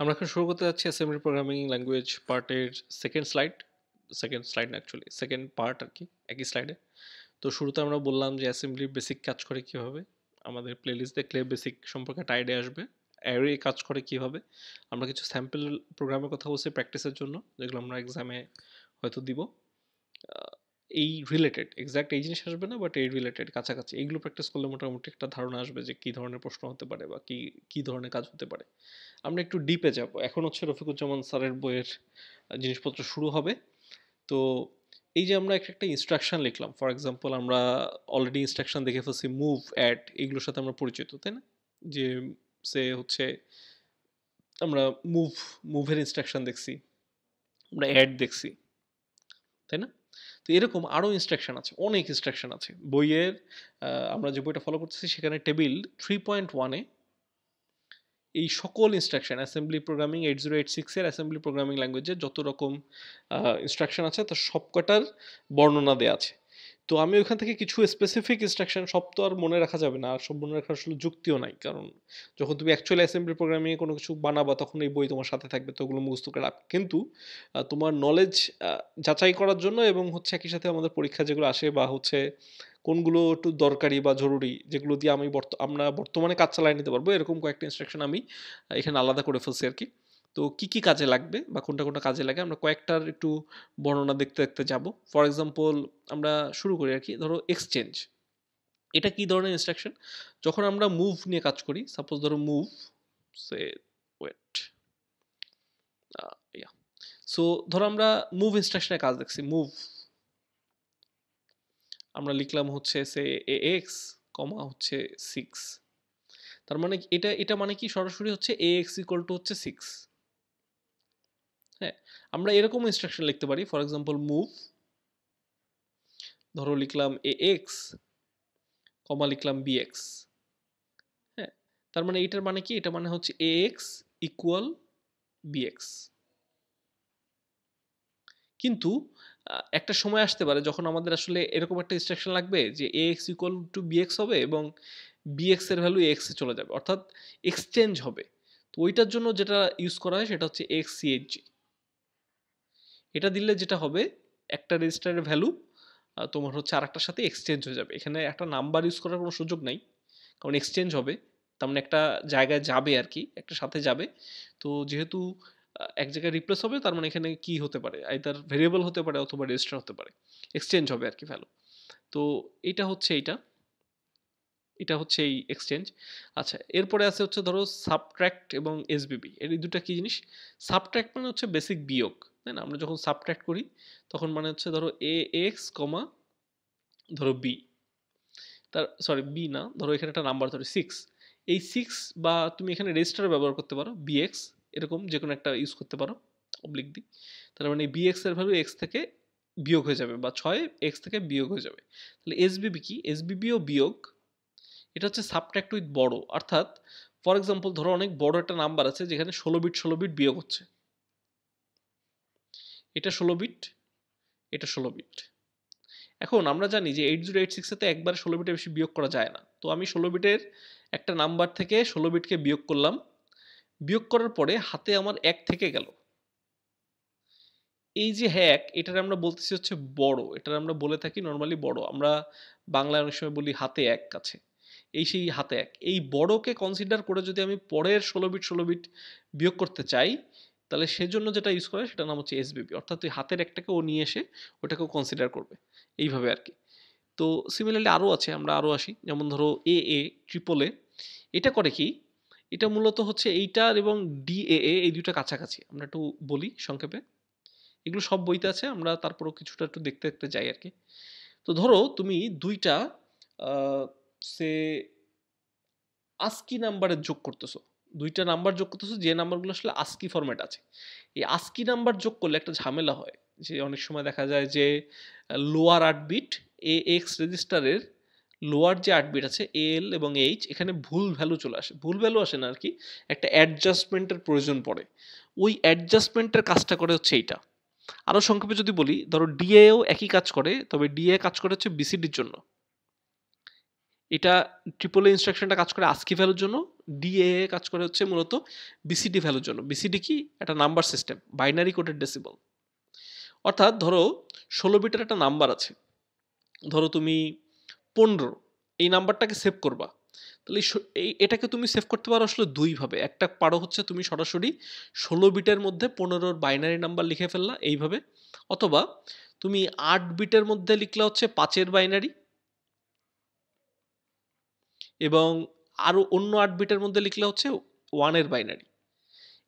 আমরা এখন শুরু করতে যাচ্ছি অ্যাসেম্বলি প্রোগ্রামিং ল্যাঙ্গুয়েজ পার্টের সেকেন্ড স্লাইড না অ্যাকচুয়ালি সেকেন্ড পার্ট আর কি একই স্লাইডে। তো শুরুতে আমরা বললাম যে অ্যাসেম্বলির বেসিক কাজ করে কীভাবে, আমাদের প্লেলিস্ট দেখলে বেসিক সম্পর্কে একটা আইডিয়া আসবে। অ্যারে কাজ করে কীভাবে, আমরা কিছু স্যাম্পল প্রোগ্রামের কথা বলছি প্র্যাকটিসের জন্য, যেগুলো আমরা এক্সামে হয়তো দিব। এই রিলেটেড এক্স্যাক্ট এই জিনিস আসবে না, বাট এই রিলেটেড কাছাকাছি এইগুলো প্র্যাকটিস করলে মোটামুটি একটা ধারণা আসবে যে কী ধরনের প্রশ্ন হতে পারে বা কী ধরনের কাজ হতে পারে। আমরা একটু ডিপে যাব। এখন হচ্ছে রফিকুজ্জামান স্যারের বইয়ের জিনিসপত্র শুরু হবে। তো এই যে আমরা একটা ইনস্ট্রাকশন লিখলাম, ফর এক্সাম্পল আমরা অলরেডি ইনস্ট্রাকশন দেখে ফেলছি, মুভ, অ্যাড, এগুলোর সাথে আমরা পরিচিত, তাই না? যে সে হচ্ছে আমরা মুভের ইনস্ট্রাকশন দেখছি, আমরা অ্যাড দেখছি, তাই না? তো এরকম আরও ইনস্ট্রাকশন আছে, অনেক ইনস্ট্রাকশন আছে বইয়ের। আমরা যে বইটা ফলো করতেছি সেখানে টেবিল 3.1-এ এই সকল ইনস্ট্রাকশন অ্যাসেম্বলি প্রোগ্রামিং 8086-এর অ্যাসেম্বলি প্রোগ্রামিং ল্যাঙ্গুয়েজের যত রকম ইনস্ট্রাকশন আছে তার সবকটার বর্ণনা দেওয়া আছে। তো আমি ওইখান থেকে কিছু স্পেসিফিক ইনস্ট্রাকশন, সব তো আর মনে রাখা যাবে না, আর সব মনে রাখার আসলে যুক্তিও নাই, কারণ যখন তুমি অ্যাকচুয়ালি অ্যাসেম্বলি প্রোগ্রামিংয়ে কোনো কিছু বানাবা তখন এই বই তোমার সাথে থাকবে, তো ওগুলো মুখস্থ করে রাখবে। কিন্তু তোমার নলেজ যাচাই করার জন্য এবং হচ্ছে একই সাথে আমাদের পরীক্ষা যেগুলো আসে বা হচ্ছে কোনগুলো একটু দরকারি বা জরুরি, যেগুলো দিয়ে আমরা বর্তমানে কাজ চালিয়ে নিতে পারবো, এরকম কয়েকটা ইনস্ট্রাকশন আমি এখানে আলাদা করে ফেলছি আর কি। তো কি কাজে লাগবে বা কোনটা কাজে লাগে আমরা কয়েকটার একটু বর্ণনা দেখতে দেখতে যাব। ফর এক্সাম্পল আমরা শুরু করি আর কি, ধরো এক্সচেঞ্জ। এটা কি ধরনের ইনস্ট্রাকশন? যখন আমরা মুভ নিয়ে কাজ করি, সাপোজ ধরো মুভ সে ওয়েট ইয়া সো ধরো আমরা মুভ ইনস্ট্রাকশনের কাজ দেখছি। মুভ আমরা লিখলাম হচ্ছে সে এক্স কমা হচ্ছে 6। তার মানে এটা মানে কি সরাসরি হচ্ছে ax ইকুয়াল টু হচ্ছে 6। হ্যাঁ, আমরা এরকম ইনস্ট্রাকশন লিখতে পারি। ফর এক্সাম্পল মুভ, ধরো লিখলাম ax কমা লিখলাম bx। হ্যাঁ, তার মানে এটার মানে কি, এটা মানে হচ্ছে ax ইকুয়াল bx। কিন্তু একটা সময় আসতে পারে যখন আমাদের আসলে এরকম একটা ইনস্ট্রাকশন লাগবে যে ax ইকুয়াল টু bx হবে এবং bx এর ভ্যালু ax এ চলে যাবে, অর্থাৎ এক্সচেঞ্জ হবে। তো ওইটার জন্য যেটা ইউজ করা হয় সেটা হচ্ছে xchg। এটা দিলে যেটা হবে, একটা রেজিস্টারের ভ্যালু তোমার হচ্ছে আরেকটার সাথে এক্সচেঞ্জ হয়ে যাবে। এখানে একটা নাম্বার ইউজ করার কোনো সুযোগ নাই, কারণ এক্সচেঞ্জ হবে, তার মানে একটা জায়গায় যাবে আর কি, একটা সাথে যাবে। তো যেহেতু এক জায়গায় রিপ্লেস হবে, তার মানে এখানে কি হতে পারে, আইদার ভেরিয়েবল হতে পারে অথবা রেজিস্টার হতে পারে, এক্সচেঞ্জ হবে আর কি ভ্যালু। তো এটা হচ্ছে এই এক্সচেঞ্জ। আচ্ছা, এরপরে আছে হচ্ছে ধরো সাবট্র্যাক্ট এবং এসবিবি। এই দুটো কি জিনিস? সাবট্র্যাক্ট মানে হচ্ছে বেসিক বিয়োগ, তাই না? আমরা যখন সাবট্র্যাক্ট করি তখন মানে হচ্ছে ধরো এ এক্স কমা ধরো বি, তার সরি বি না, ধরো এখানে একটা নাম্বার ধরো 6। এই 6 বা তুমি এখানে রেজিস্টার ব্যবহার করতে পারো, বিএক্স এরকম যে কোনো একটা ইউজ করতে পারো, অবলিক দি। তার মানে বিএক্স এর ভ্যালু এক্স থেকে বিয়োগ হয়ে যাবে, বা 6 এক্স থেকে বিয়োগ হয়ে যাবে। তাহলে এসবিবি কি? এসবিবিও বিয়োগ। এটা হচ্ছে সাবট্র্যাক্ট উইথ বড়, অর্থাৎ ফর এক্সাম্পল ধরো অনেক বড় একটা নাম্বার আছে যেখানে 16 বিট বিয়োগ হচ্ছে, এটা 16 বিট, এটা 16 বিট। এখন আমরা জানি যে 8086-এ একবার 16 বিটের বেশি বিয়োগ করা যায় না। তো আমি 16 বিটের একটা নাম্বার থেকে 16 বিটকে বিয়োগ করলাম, বিয়োগ করার পরে হাতে আমার 1 থেকে গেল। এই যে হ্যাক, এটার আমরা বলতেছি হচ্ছে বড়, এটার আমরা বলে থাকি নর্মালি বড়। আমরা বাংলায় অনেক সময় বলি হাতে 1 আছে, এই সেই হাতে 1। এই বড়কে কনসিডার করে যদি আমি পরের 16 বিট বিয়োগ করতে চাই, তাহলে সেজন্য যেটা ইউজ করে সেটার নাম হচ্ছে এসবিবি, অর্থাৎ ওই হাতের একটাকে ও নিয়ে এসে ওটাকেও কনসিডার করবে, এইভাবে আর কি। তো সিমিলারলি আরও আছে, আমরা আরও আসি, যেমন ধরো ট্রিপল এ। এটা করে কি, এটা মূলত হচ্ছে এইটার এবং ডিএএ এই দুইটা কাছাকাছি। আমরা একটু বলি সংক্ষেপে, এগুলো সব বইতে আছে, আমরা তারপরেও কিছুটা একটু দেখতে দেখতে যাই আর কি। তো ধরো তুমি দুইটা সে আস্কি নাম্বারের যোগ করতেছো, দুইটা নাম্বার যোগ করতেছো যে নাম্বারগুলো আসলে আস্কি ফরম্যাট আছে। এই আস্কি নাম্বার যোগ করলে একটা ঝামেলা হয়, যে অনেক সময় দেখা যায় যে লোয়ার 8 বিট এক্স রেজিস্টারের লোয়ার যে 8 বিট আছে এল এবং এইচ, এখানে ভুল ভ্যালু চলে আসে, ভুল ভ্যালু আসে না আর কি, একটা অ্যাডজাস্টমেন্টের প্রয়োজন পড়ে। ওই অ্যাডজাস্টমেন্টের কাজটা করে হচ্ছে এইটা। আরও সংক্ষেপে যদি বলি, ধরো ডিএও একই কাজ করে, তবে ডিএ কাজ করে হচ্ছে বিসিডির জন্য, এটা ট্রিপল এ ইনস্ট্রাকশনটা কাজ করে আস্কি ভ্যালুর জন্য, ডিএ কাজ করে হচ্ছে মূলত বিসিডি ভ্যালুর জন্য। বিসিডি কি? একটা number system, binary coded decimal. অর্থাৎ ধরো 16 বিটের একটা নাম্বার আছে, ধরো তুমি 15, এই নাম্বারটাকে সেভ করবা, তাহলে এটাকে তুমি সেভ করতে পারো আসলে দুইভাবে। একটা পারো হচ্ছে তুমি সরাসরি 16 বিটের মধ্যে 15-র বাইনারি নাম্বার লিখে ফেললা এইভাবে, অথবা তুমি 8 বিটের মধ্যে লিখলা হচ্ছে 5-এর বাইনারি, এবং আরও অন্য 8 বিটের মধ্যে লিখলে হচ্ছে 1-এর বাইনারি।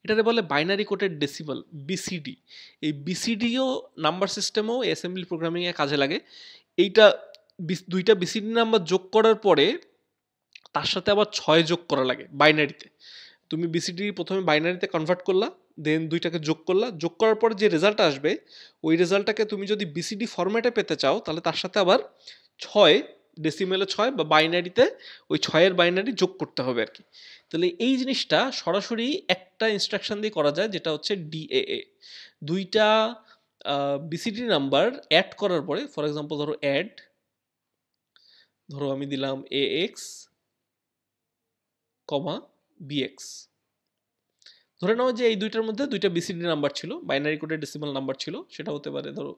এটাকে বলে বাইনারি কোডেড ডেসিমাল, বিসিডি। এই বিসিডিও নাম্বার সিস্টেমও অ্যাসেম্বলি প্রোগ্রামিংয়ে কাজে লাগে। এইটা দুইটা বিসিডি নাম্বার যোগ করার পরে তার সাথে আবার 6 যোগ করা লাগে বাইনারিতে। তুমি বিসিডি প্রথমে বাইনারিতে কনভার্ট করলা, দেন দুইটাকে যোগ করলা, যোগ করার পরে যে রেজাল্ট আসবে ওই রেজাল্টটাকে তুমি যদি বিসিডি ফরম্যাটে পেতে চাও তাহলে তার সাথে আবার 6, ডেসিমেলে 6 বা বাইনারিতে ওই 6-এর বাইনারি যোগ করতে হবে আর কি। তাহলে এই জিনিসটা সরাসরি একটা ইনস্ট্রাকশন দিয়ে করা যায়, যেটা হচ্ছে ডিএএ। দুইটা বিসিডি নাম্বার অ্যাড করার পরে, ফর এক্সাম্পল ধরো অ্যাড, ধরো আমি দিলাম এএক্স কমা বিএক্স। ধরে নাও যে এই দুইটার মধ্যে দুইটা বিসিডি নাম্বার ছিল, বাইনারি কোডের ডেসিমাল নাম্বার ছিল, সেটা হতে পারে ধরো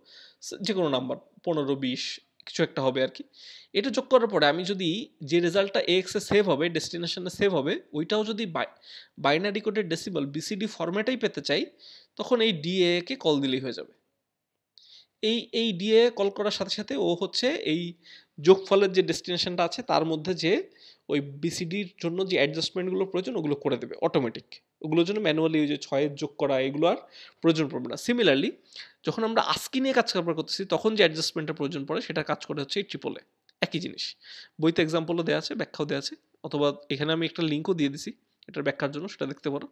যে কোনো নাম্বার 15, 20 কিছু একটা হবে আর কি। এটা যোগ করার পরে আমি যদি যে রেজাল্টটা এক্সে সেভ হবে, ডেস্টিনেশনে সেভ হবে, ওইটাও যদি বাইনারি কোডের ডেসিমাল বিসিডি ফরম্যাটেই পেতে চাই, তখন এই ডিএ কে কল দিলেই হয়ে যাবে। এই ডিএ কল করার সাথে সাথে ও হচ্ছে এই যোগফলের যে ডেস্টিনেশনটা আছে তার মধ্যে যে ওই বিসিডির জন্য যে অ্যাডজাস্টমেন্টগুলো প্রয়োজন ওগুলো করে দেবে অটোমেটিক। ওগুলোর জন্য ম্যানুয়ালি ওই যে 6-এর যোগ করা এগুলো আর প্রয়োজন পড়বে না। সিমিলারলি যখন আমরা আস্কি নিয়ে কাজ কারবার করতেছি তখন যে অ্যাডজাস্টমেন্টের প্রয়োজন পড়ে সেটা কাজ করে হচ্ছে এই ট্রিপলে। একই জিনিস, বইতে এক্সাম্পলও দেওয়া আছে, ব্যাখ্যাও দেওয়া আছে, অথবা এখানে আমি একটা লিঙ্কও দিয়ে দিছি এটার ব্যাখ্যার জন্য, সেটা দেখতে পারো।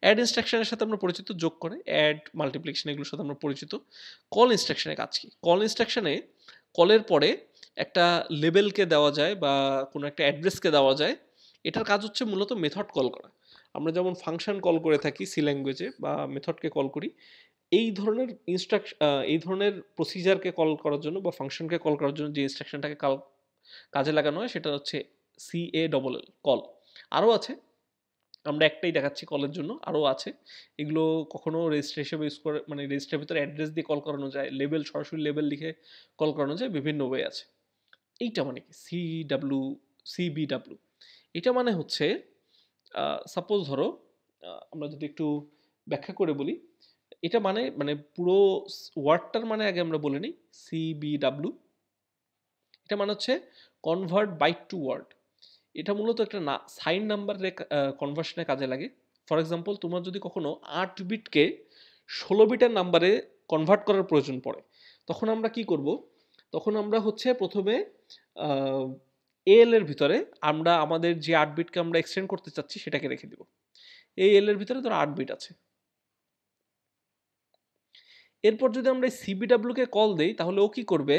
অ্যাড ইনস্ট্রাকশনের সাথে আমরা পরিচিত, যোগ করে অ্যাড, মাল্টিপ্লিকেশন এগুলোর সাথে আমরা পরিচিত। কল ইনস্ট্রাকশনের কাজ কি? কল ইনস্ট্রাকশনে কলের পরে একটা লেবেলকে দেওয়া যায় বা কোনো একটা অ্যাড্রেসকে দেওয়া যায়। এটার কাজ হচ্ছে মূলত মেথড কল করা। আমরা যেমন ফাংশন কল করে থাকি সি ল্যাঙ্গুয়েজে বা মেথডকে কল করি, এই ধরনের এই ধরনের প্রসিজারকে কল করার জন্য বা ফাংশনকে কল করার জন্য যে ইনস্ট্রাকশনটাকে কাজে লাগানো হয় সেটা হচ্ছে CALL, কল। আরও আছে, আমরা একটাই দেখাচ্ছি কলের জন্য, আরও আছে। এগুলো কখনো রেজিস্টার হিসেবে ইউজ করে, মানে রেজিস্টারের ভিতরে অ্যাড্রেস দিয়ে কল করানো যায়, লেবেল সরাসরি লেবেল লিখে কল করানো যায়, বিভিন্ন ওয়ে আছে। এইটা মানে কি CBW? এটা মানে হচ্ছে সাপোজ ধরো আমরা যদি একটু ব্যাখ্যা করে বলি, এটা মানে মানে পুরো ওয়ার্ডটার মানে আগে আমরা বলে নিই। CBW এটা মানে হচ্ছে কনভার্ট বাইট টু ওয়ার্ড। এটা মূলত একটা সাইন নাম্বারের কনভার্সনে কাজে লাগে। ফর এক্সাম্পল তোমার যদি কখনো 8 বিটকে 16 বিটের নাম্বারে কনভার্ট করার প্রয়োজন পড়ে, তখন আমরা কি করব? তখন আমরা হচ্ছে প্রথমে এল এর ভিতরে আমরা আমাদের যে 8 বিটকে আমরা এক্সটেন্ড করতে চাচ্ছি সেটাকে রেখে দিব। এই এল এর ভিতরে ধরো 8 বিট আছে। এরপর যদি আমরা সিবিডাব্লিউ কে কল দেই তাহলে ও কি করবে?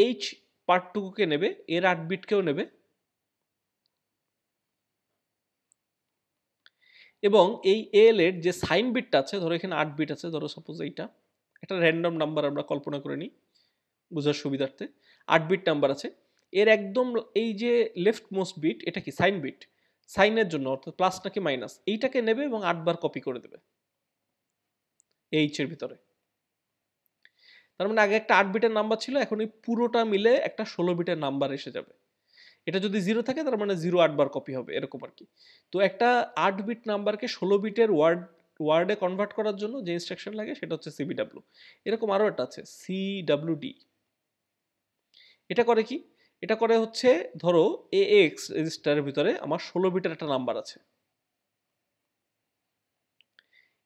এইচ পার্টটুকুকে নেবে, এর 8 বিটকেও নেবে, এবং এই এল এর যে সাইন বিটটা আছে, ধরো এখানে 8 বিট আছে, ধরো সাপোজ এইটা একটা র্যান্ডম নাম্বার আমরা কল্পনা করে নিই বোঝার সুবিধার্থে, 8 বিট নাম্বার আছে। এর একদম এই যে লেফট মোস্ট বিট এটা কি সাইন বিট, সাইনের জন্য অর্থাৎ প্লাস নাকি মাইনাস, এইটাকে নেবে এবং 8 বার কপি করে দেবে এইচ এর ভিতরে। তার মানে আগে একটা 8 বিটের নাম্বার ছিল, এখন এই পুরোটা মিলে একটা 16 বিটের নাম্বার এসে যাবে। এটা যদি 0 থাকে তার মানে 0 8 বার কপি হবে, এরকম আর কি। তো একটা 8 বিট নাম্বারকে 16 বিটের ওয়ার্ডে কনভার্ট করার জন্য যে ইনস্ট্রাকশন লাগে সেটা হচ্ছে সিবিডব্লিউ। এরকম আরও একটা আছে CWD। এটা করে কি? এটা করে হচ্ছে ধরো AX রেজিস্টারের ভিতরে আমার 16 বিটের একটা নাম্বার আছে,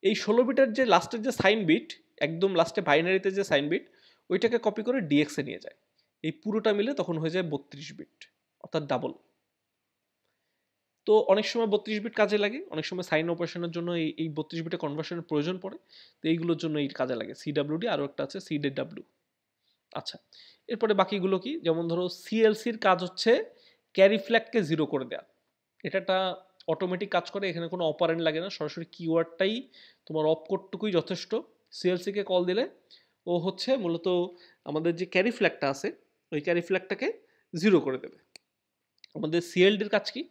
এই 16 বিটের যে লাস্টের যে সাইন বিট, একদম লাস্টে বাইনারিতে যে সাইন বিট, ওইটাকে কপি করে ডিএক্সে নিয়ে যায়। এই পুরোটা মিলে তখন হয়ে যায় 32 বিট, অর্থাৎ ডাবল। তো অনেক সময় 32 বিট কাজে লাগে, অনেক সময় সাইন অপারেশনের জন্য এই 32 বিটে কনভার্সনের প্রয়োজন পড়ে। তো এইগুলোর জন্য এই কাজে লাগে CWD। আরও একটা আছে CDW। আচ্ছা, এরপরে বাকিগুলো কি? যেমন ধরো CLCর কাজ হচ্ছে ক্যারি ফ্ল্যাগকে 0 করে দেওয়া। এটা একটা অটোমেটিক কাজ করে, এখানে কোনো অপারেন্ট লাগে না, সরাসরি কিওয়ার্ডটাই তোমার অপ কোডটুকুই যথেষ্ট। CLCকে কল দিলে ও হচ্ছে মূলত আমাদের যে ক্যারি ফ্ল্যাগটা আছে ওই ক্যারি ফ্ল্যাগটাকে 0 করে দেবে। আমাদের CLDর কাজ কি?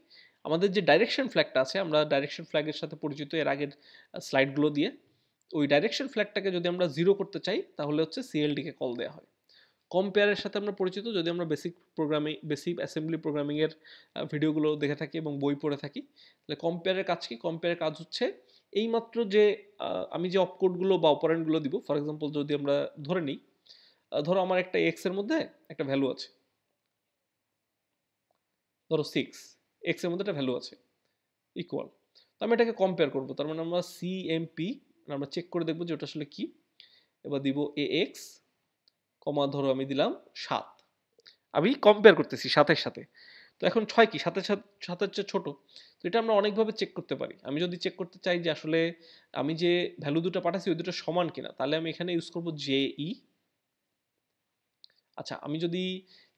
আমাদের যে ডাইরেকশন ফ্ল্যাগটা আছে, আমরা ডাইরেকশন ফ্ল্যাগের সাথে পরিচিত এর আগের স্লাইডগুলো দিয়ে। ওই ডাইরেকশন ফ্ল্যাগটাকে যদি আমরা 0 করতে চাই তাহলে হচ্ছে সিএলডিকে কল দেওয়া হয়। কম্পেয়ারের সাথে আমরা পরিচিত, যদি আমরা বেসিক অ্যাসেম্বলি প্রোগ্রামিংয়ের ভিডিওগুলো দেখে থাকি এবং বই পড়ে থাকি, তাহলে কম্পেয়ারের কাজ কি? কম্পেয়ারের কাজ হচ্ছে এইমাত্র যে আমি যে অপকোডগুলো বা অপারেন্টগুলো দিব, ফর এক্সাম্পল যদি আমরা ধরে নিই, ধরো আমার একটা এক্স এর মধ্যে একটা ভ্যালু আছে, ধরো 6, এক্স এর মধ্যে একটা ভ্যালু আছে ইকুয়াল, তো আমি এটাকে কম্পেয়ার করবো। তার মানে আমরা সিএমপি আমরা চেক করে দেখবো যে ওটা আসলে কি। এবার দিব এ এক্স কমা, ধরো আমি দিলাম 7, আমি কম্পেয়ার করতেছি 7-এর সাথে। তো এখন 6 কি 7-এর চেয়ে ছোট? তো এটা আমরা অনেকভাবে চেক করতে পারি। আমি যদি চেক করতে চাই যে আসলে আমি যে ভ্যালু দুটো পাঠাচ্ছি ওই দুটো সমান কিনা, তাহলে আমি এখানে ইউজ করব জেই। আচ্ছা, আমি যদি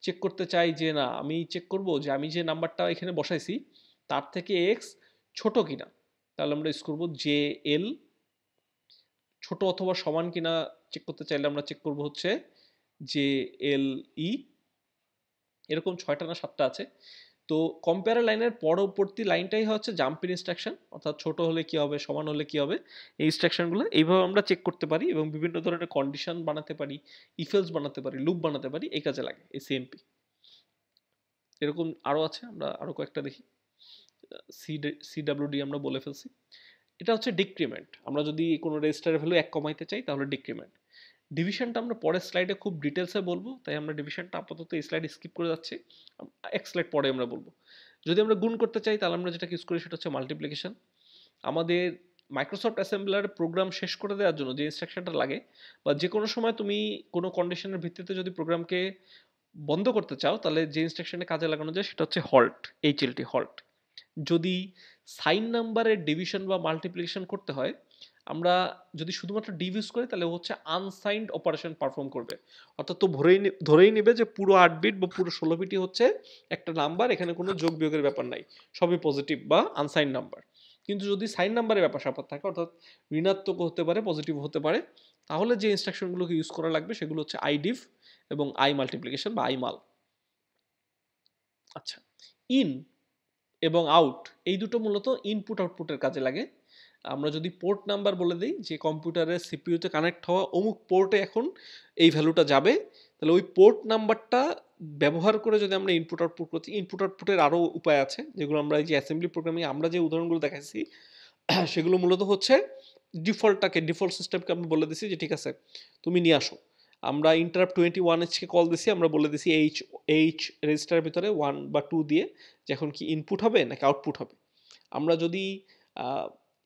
চেক করতে চাই যে না, আমি চেক করব যে আমি যে নাম্বারটা এখানে বসাইছি তার থেকে এক্স ছোট কিনা, তাহলে আমরা ইউজ করব জে এল। ছোট অথবা সমান কিনা চেক করতে চাইলে আমরা চেক করব হচ্ছে জে এল ই। এরকম 6টা না 7টা আছে। তো কম্পেয়ার লাইনের পরবর্তী লাইনটাই হচ্ছে জাম্পিং ইনস্ট্রাকশন, অর্থাৎ ছোট হলে কি হবে, সমান হলে কি হবে, এই ইনস্ট্রাকশনগুলো এইভাবে আমরা চেক করতে পারি এবং বিভিন্ন ধরনের কন্ডিশন বানাতে পারি, ইফেলস বানাতে পারি, লুপ বানাতে পারি, এই কাজে লাগে এই সিএমপি। এরকম আরও আছে, আমরা আরও কয়েকটা দেখি। সিডাব্লিউডি আমরা বলে ফেলছি। এটা হচ্ছে ডিক্রিমেন্ট। আমরা যদি কোনো রেজিস্টারের ভ্যালু 1 কমাইতে চাই তাহলে ডিক্রিমেন্ট। ডিভিশনটা আমরা পরের স্লাইডে খুব ডিটেলসে বলবো, তাই আমরা ডিভিশনটা আপাতত এই স্লাইডে স্কিপ করে যাচ্ছি, এক স্লাইড পরে আমরা বলবো। যদি আমরা গুণ করতে চাই তাহলে আমরা যেটা ইউজ করি সেটা হচ্ছে মাল্টিপ্লিকেশন। আমাদের মাইক্রোসফট অ্যাসেম্বলার প্রোগ্রাম শেষ করে দেওয়ার জন্য যে ইনস্ট্রাকশনটা লাগে, বা যে কোনো সময় তুমি কোনো কন্ডিশনের ভিত্তিতে যদি প্রোগ্রামকে বন্ধ করতে চাও তাহলে যে ইনস্ট্রাকশনে কাজে লাগানো যায় সেটা হচ্ছে হল্ট, এইচএলটি হল্ট। যদি সাইন নাম্বারের ডিভিশন বা মাল্টিপ্লিকেশন করতে হয়, আমরা যদি শুধুমাত্র ডিভ ইউজ করি তাহলে হচ্ছে আনসাইন্ড অপারেশন পারফর্ম করবে, অর্থাৎ তো ধরেই নেবে যে পুরো 8 বিট বা পুরো 16 বিটই হচ্ছে একটা নাম্বার, এখানে কোনো যোগ বিয়োগের ব্যাপার নাই, সবই পজিটিভ বা আনসাইন্ড নাম্বার। কিন্তু যদি সাইন নাম্বারের ব্যাপার স্যাপার থাকে, অর্থাৎ ঋণাত্মক হতে পারে, পজিটিভ হতে পারে, তাহলে যে ইনস্ট্রাকশনগুলোকে ইউজ করা লাগবে সেগুলো হচ্ছে আইডিভ এবং আই মাল্টিপ্লিকেশন বা আইমাল। আচ্ছা, ইন এবং আউট এই দুটো মূলত ইনপুট আউটপুটের কাজে লাগে। আমরা যদি পোর্ট নাম্বার বলে দিই যে কম্পিউটারের সিপিইউতে কানেক্ট হওয়া অমুক পোর্টে এখন এই ভ্যালুটা যাবে, তাহলে ওই পোর্ট নাম্বারটা ব্যবহার করে যদি আমরা ইনপুট আউটপুট করছি, ইনপুট আউটপুটের আরও উপায় আছে যেগুলো আমরা এই যে অ্যাসেম্বলি প্রোগ্রামিং আমরা যে উদাহরণগুলো দেখাচ্ছি সেগুলো মূলত হচ্ছে ডিফল্ট সিস্টেমকে আমরা বলে দিছি যে ঠিক আছে তুমি নিয়ে আসো। আমরা ইন্টারাপ্ট 21H কে কল দিছি, আমরা বলে দিছি এইচ রেজিস্টারের ভিতরে 1 বা 2 দিয়ে যে এখন কি ইনপুট হবে নাকি আউটপুট হবে। আমরা যদি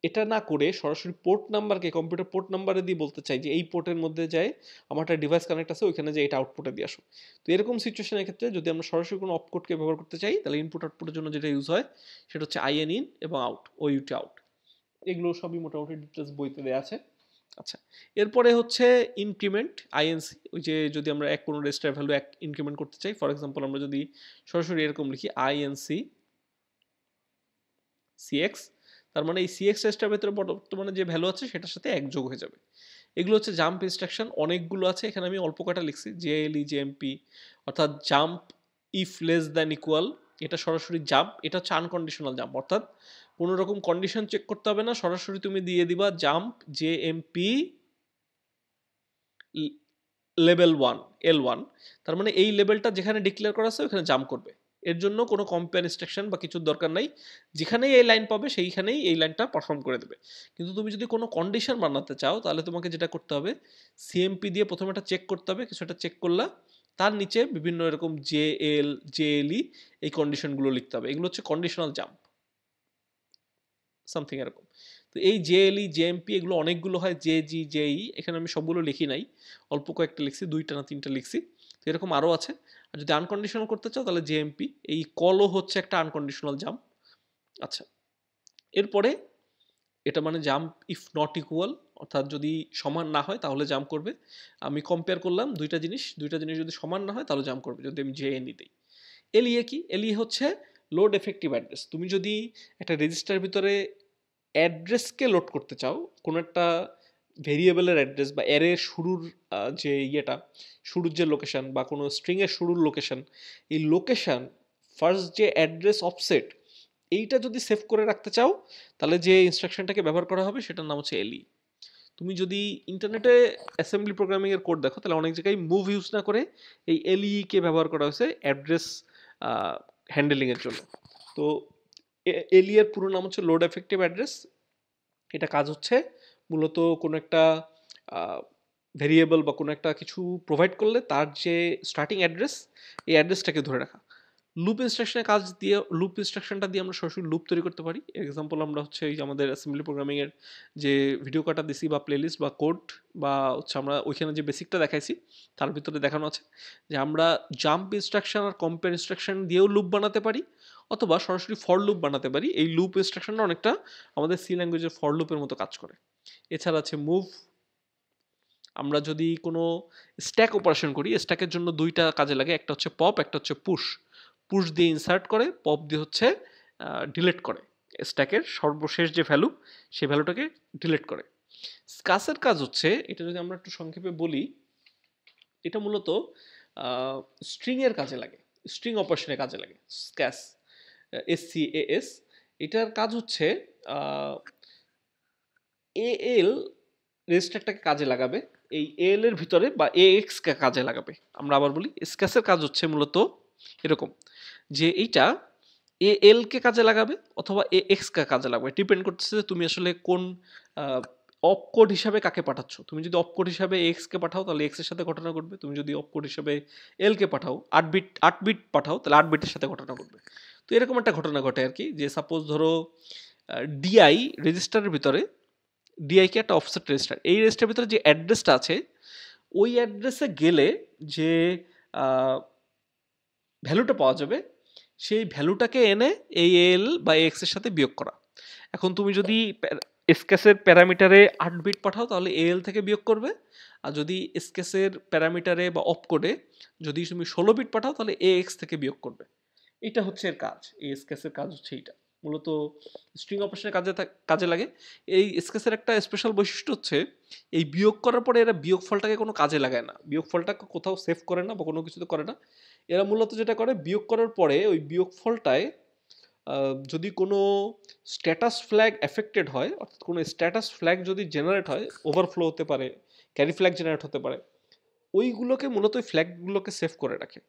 এটা না করে সরাসরি পোর্ট নাম্বারকে কম্পিউটার পোর্ট নাম্বারে দিয়ে বলতে চাই যে এই পোর্টের মধ্যে যায় আমার একটা ডিভাইস কানেক্ট আছে, ওইখানে যে এটা আউটপুটে দিয়ে আসো। তো এরকম সিচুয়েশনের ক্ষেত্রে যদি আমরা সরাসরি কোনো অপকোডকে ব্যবহার করতে চাই তাহলে ইনপুট আউটপুটের জন্য যেটা ইউজ হয় সেটা হচ্ছে আইএন ইন এবং আউট, ওইউটি আউট। এগুলো সবই মোটামুটি ডিটেলস বইতে দেওয়া আছে। আচ্ছা, এরপরে হচ্ছে ইনক্রিমেন্ট আইএনসি। ওই যে যদি আমরা কোনো রেজিস্টার ভ্যালু ইনক্রিমেন্ট করতে চাই, ফর এক্সাম্পল আমরা যদি সরাসরি এরকম লিখি আইএনসি সিএক্স, তার মানে এই সিএক্স রেজিস্টার ভেতরে বর্তমানে যে ভ্যালু আছে সেটার সাথে 1 যোগ হয়ে যাবে। এগুলো হচ্ছে জাম্প ইনস্ট্রাকশন, অনেকগুলো আছে, এখানে আমি অল্প কটা লিখছি। জেএলই জেএমপি অর্থাৎ jump if less than equal, এটা সরাসরি জাম্প, এটা হচ্ছে আনকন্ডিশনাল জাম্প, অর্থাৎ কোনো রকম কন্ডিশন চেক করতে হবে না, সরাসরি তুমি দিয়ে দিবা জাম্প জেএমপি লেভেল 1 L1, তার মানে এই লেভেলটা যেখানে ডিক্লেয়ার করা আছে ওখানে জাম্প করবে। এর জন্য কোনো কম্পেয়ার ইনস্ট্রাকশন বা কিছুর দরকার নাই, যেখানেই এই লাইন পাবে সেইখানেই এই লাইনটা পারফর্ম করে দেবে। কিন্তু তুমি যদি কোনো কন্ডিশন বানাতে চাও তাহলে তোমাকে যেটা করতে হবে, সিএমপি দিয়ে প্রথমে একটা চেক করতে হবে, কিছু একটা চেক করলা, তার নিচে বিভিন্ন এরকম জেএলই এই কন্ডিশনগুলো লিখতে হবে, এগুলো হচ্ছে কন্ডিশনাল জাম্প, সামথিং এরকম। তো এই জেএলই জেএমপি এগুলো অনেকগুলো হয়, জেজি জেই, এখানে আমি সবগুলো লিখি নাই, অল্প কয়েকটা লিখছি, 2টা না 3টা লিখছি। তো এরকম আরও আছে। আর যদি আনকন্ডিশনাল করতে চাও তাহলে জেএমপি, এই কলও হচ্ছে একটা আনকন্ডিশনাল জাম্প। আচ্ছা, এরপরে এটা মানে জাম্প ইফ নট ইকুয়াল, অর্থাৎ যদি সমান না হয় তাহলে জাম্প করবে। আমি কম্পেয়ার করলাম দুইটা জিনিস যদি সমান না হয় তাহলে জাম্প করবে, যদি আমি জেএনই দিই। এলইএ কি? এলইএ হচ্ছে লোড এফেক্টিভ অ্যাড্রেস। তুমি যদি একটা রেজিস্টার ভিতরে অ্যাড্রেসকে লোড করতে চাও, কোনো একটা ভেরিয়েবলের অ্যাড্রেস বা অ্যারের শুরুর যে শুরুর যে লোকেশন বা কোনো স্ট্রিংয়ের শুরুর লোকেশন, এই লোকেশন ফার্স্ট যে অ্যাড্রেস অফসেট এইটা যদি সেভ করে রাখতে চাও তাহলে যে ইনস্ট্রাকশনটাকে ব্যবহার করা হবে সেটার নাম হচ্ছে এলই। তুমি যদি ইন্টারনেটে অ্যাসেম্বলি প্রোগ্রামিং এর কোড দেখো তাহলে অনেক জায়গায় মুভ ইউজ না করে এই এলই কে ব্যবহার করা হয়েছে অ্যাড্রেস হ্যান্ডেলিং এর জন্য। তো এলই এর পুরো নাম হচ্ছে লোড এফেক্টিভ অ্যাড্রেস। এটা কাজ হচ্ছে মূলত কোনো একটা ভেরিয়েবল বা কোনো একটা কিছু প্রোভাইড করলে তার যে স্টার্টিং অ্যাড্রেস এই অ্যাড্রেসটাকে ধরে রাখা। লুপ ইনস্ট্রাকশনের কাজ দিয়ে লুপ ইনস্ট্রাকশনটা দিয়ে আমরা সরাসরি লুপ তৈরি করতে পারি। এক্সাম্পল আমরা হচ্ছে এই যে আমাদের অ্যাসেম্বলি প্রোগ্রামিং এর যে ভিডিও কাটা দিছি বা প্লেলিস্ট বা কোড বা হচ্ছে আমরা ওইখানে যে বেসিকটা দেখাইছি তার ভিতরে দেখানো আছে যে আমরা জাম্প ইনস্ট্রাকশন আর কম্পেয়ার ইনস্ট্রাকশন দিয়েও লুপ বানাতে পারি অথবা সরাসরি ফর লুপ বানাতে পারি। এই লুপ ইনস্ট্রাকশনটা অনেকটা আমাদের সি ল্যাঙ্গুয়েজের ফর লুপের মতো কাজ করে। এছাড়া আছে মুভ। আমরা যদি কোনো স্ট্যাক অপারেশন করি স্ট্যাকের জন্য দুইটা কাজে লাগে, একটা হচ্ছে পপ, একটা হচ্ছে পুশ। পুশ দিয়ে ইনসার্ট করে, পপ দিয়ে হচ্ছে ডিলিট করে স্ট্যাকের সর্বশেষ যে ভ্যালু সেই ভ্যালুটাকে ডিলিট করে। স্কাসের কাজ হচ্ছে, এটা যদি আমরা একটু সংক্ষেপে বলি, এটা মূলত স্ট্রিং এর কাজে লাগে, স্ট্রিং অপারেশনের কাজে লাগে স্ক্যাস, SCAS। এটার কাজ হচ্ছে এএল রেজিস্টারটাকে কাজে লাগাবে, এই এএল এর ভিতরে বা AX কে কাজে লাগাবে। আমরা আবার বলি স্ক্যাসের কাজ হচ্ছে মূলত এরকম যে এইটা এএল কে কাজে লাগাবে অথবা AX কে কাজে লাগাবে, ডিপেন্ড করতেছে যে তুমি আসলে কোন অপকোড হিসাবে কাকে পাঠাচ্ছ। তুমি যদি অপকোড হিসাবে AX কে পাঠাও তাহলে X এর সাথে ঘটনা ঘটবে, তুমি যদি অপকোড হিসাবে এল কে পাঠাও 8 বিট পাঠাও তাহলে 8 বিটের সাথে ঘটনা ঘটবে। তো এরকম একটা ঘটনা ঘটে আর কি, যে সাপোজ ধরো ডিআই রেজিস্টারের ভিতরে ডিআইকে একটা অফসেট রেজিস্টার, এই রেজিস্টারের ভিতরে যে অ্যাড্রেসটা আছে ওই অ্যাড্রেসে গেলে যে ভ্যালুটা পাওয়া যাবে সেই ভ্যালুটাকে এনে এই এল বা এক্স এর সাথে বিয়োগ করা। এখন তুমি যদি স্কেসের প্যারামিটারে 8 বিট পাঠাও তাহলে এল থেকে বিয়োগ করবে, আর যদি স্কেসের প্যারামিটারে বা অপকোডে যদি তুমি 16 বিট পাঠাও তাহলে এক্স থেকে বিয়োগ করবে। এটা হচ্ছে এর কাজ, এই স্কেসের কাজ হচ্ছে এইটা মূলত স্ট্রিং অপারেশনের কাজে লাগে। এই স্কেসের একটা স্পেশাল বৈশিষ্ট্য হচ্ছে এই বিয়োগ করার পরে এরা বিয়োগফলটাকে কোনো কাজে লাগায় না, বিয়োগফলটাকে কোথাও সেভ করে না বা কোনো কিছুতে করে না। এরা মূলত যেটা করে বিয়োগ করার পরে ওই বিয়োগফলটায় যদি কোনো স্ট্যাটাস ফ্ল্যাগ এফেক্টেড হয়, অর্থাৎ কোনো স্ট্যাটাস ফ্ল্যাগ যদি জেনারেট হয়, ওভারফ্লো হতে পারে, ক্যারি ফ্ল্যাগ জেনারেট হতে পারে, ওইগুলোকে মূলত ওই ফ্ল্যাগগুলোকে সেভ করে রাখে।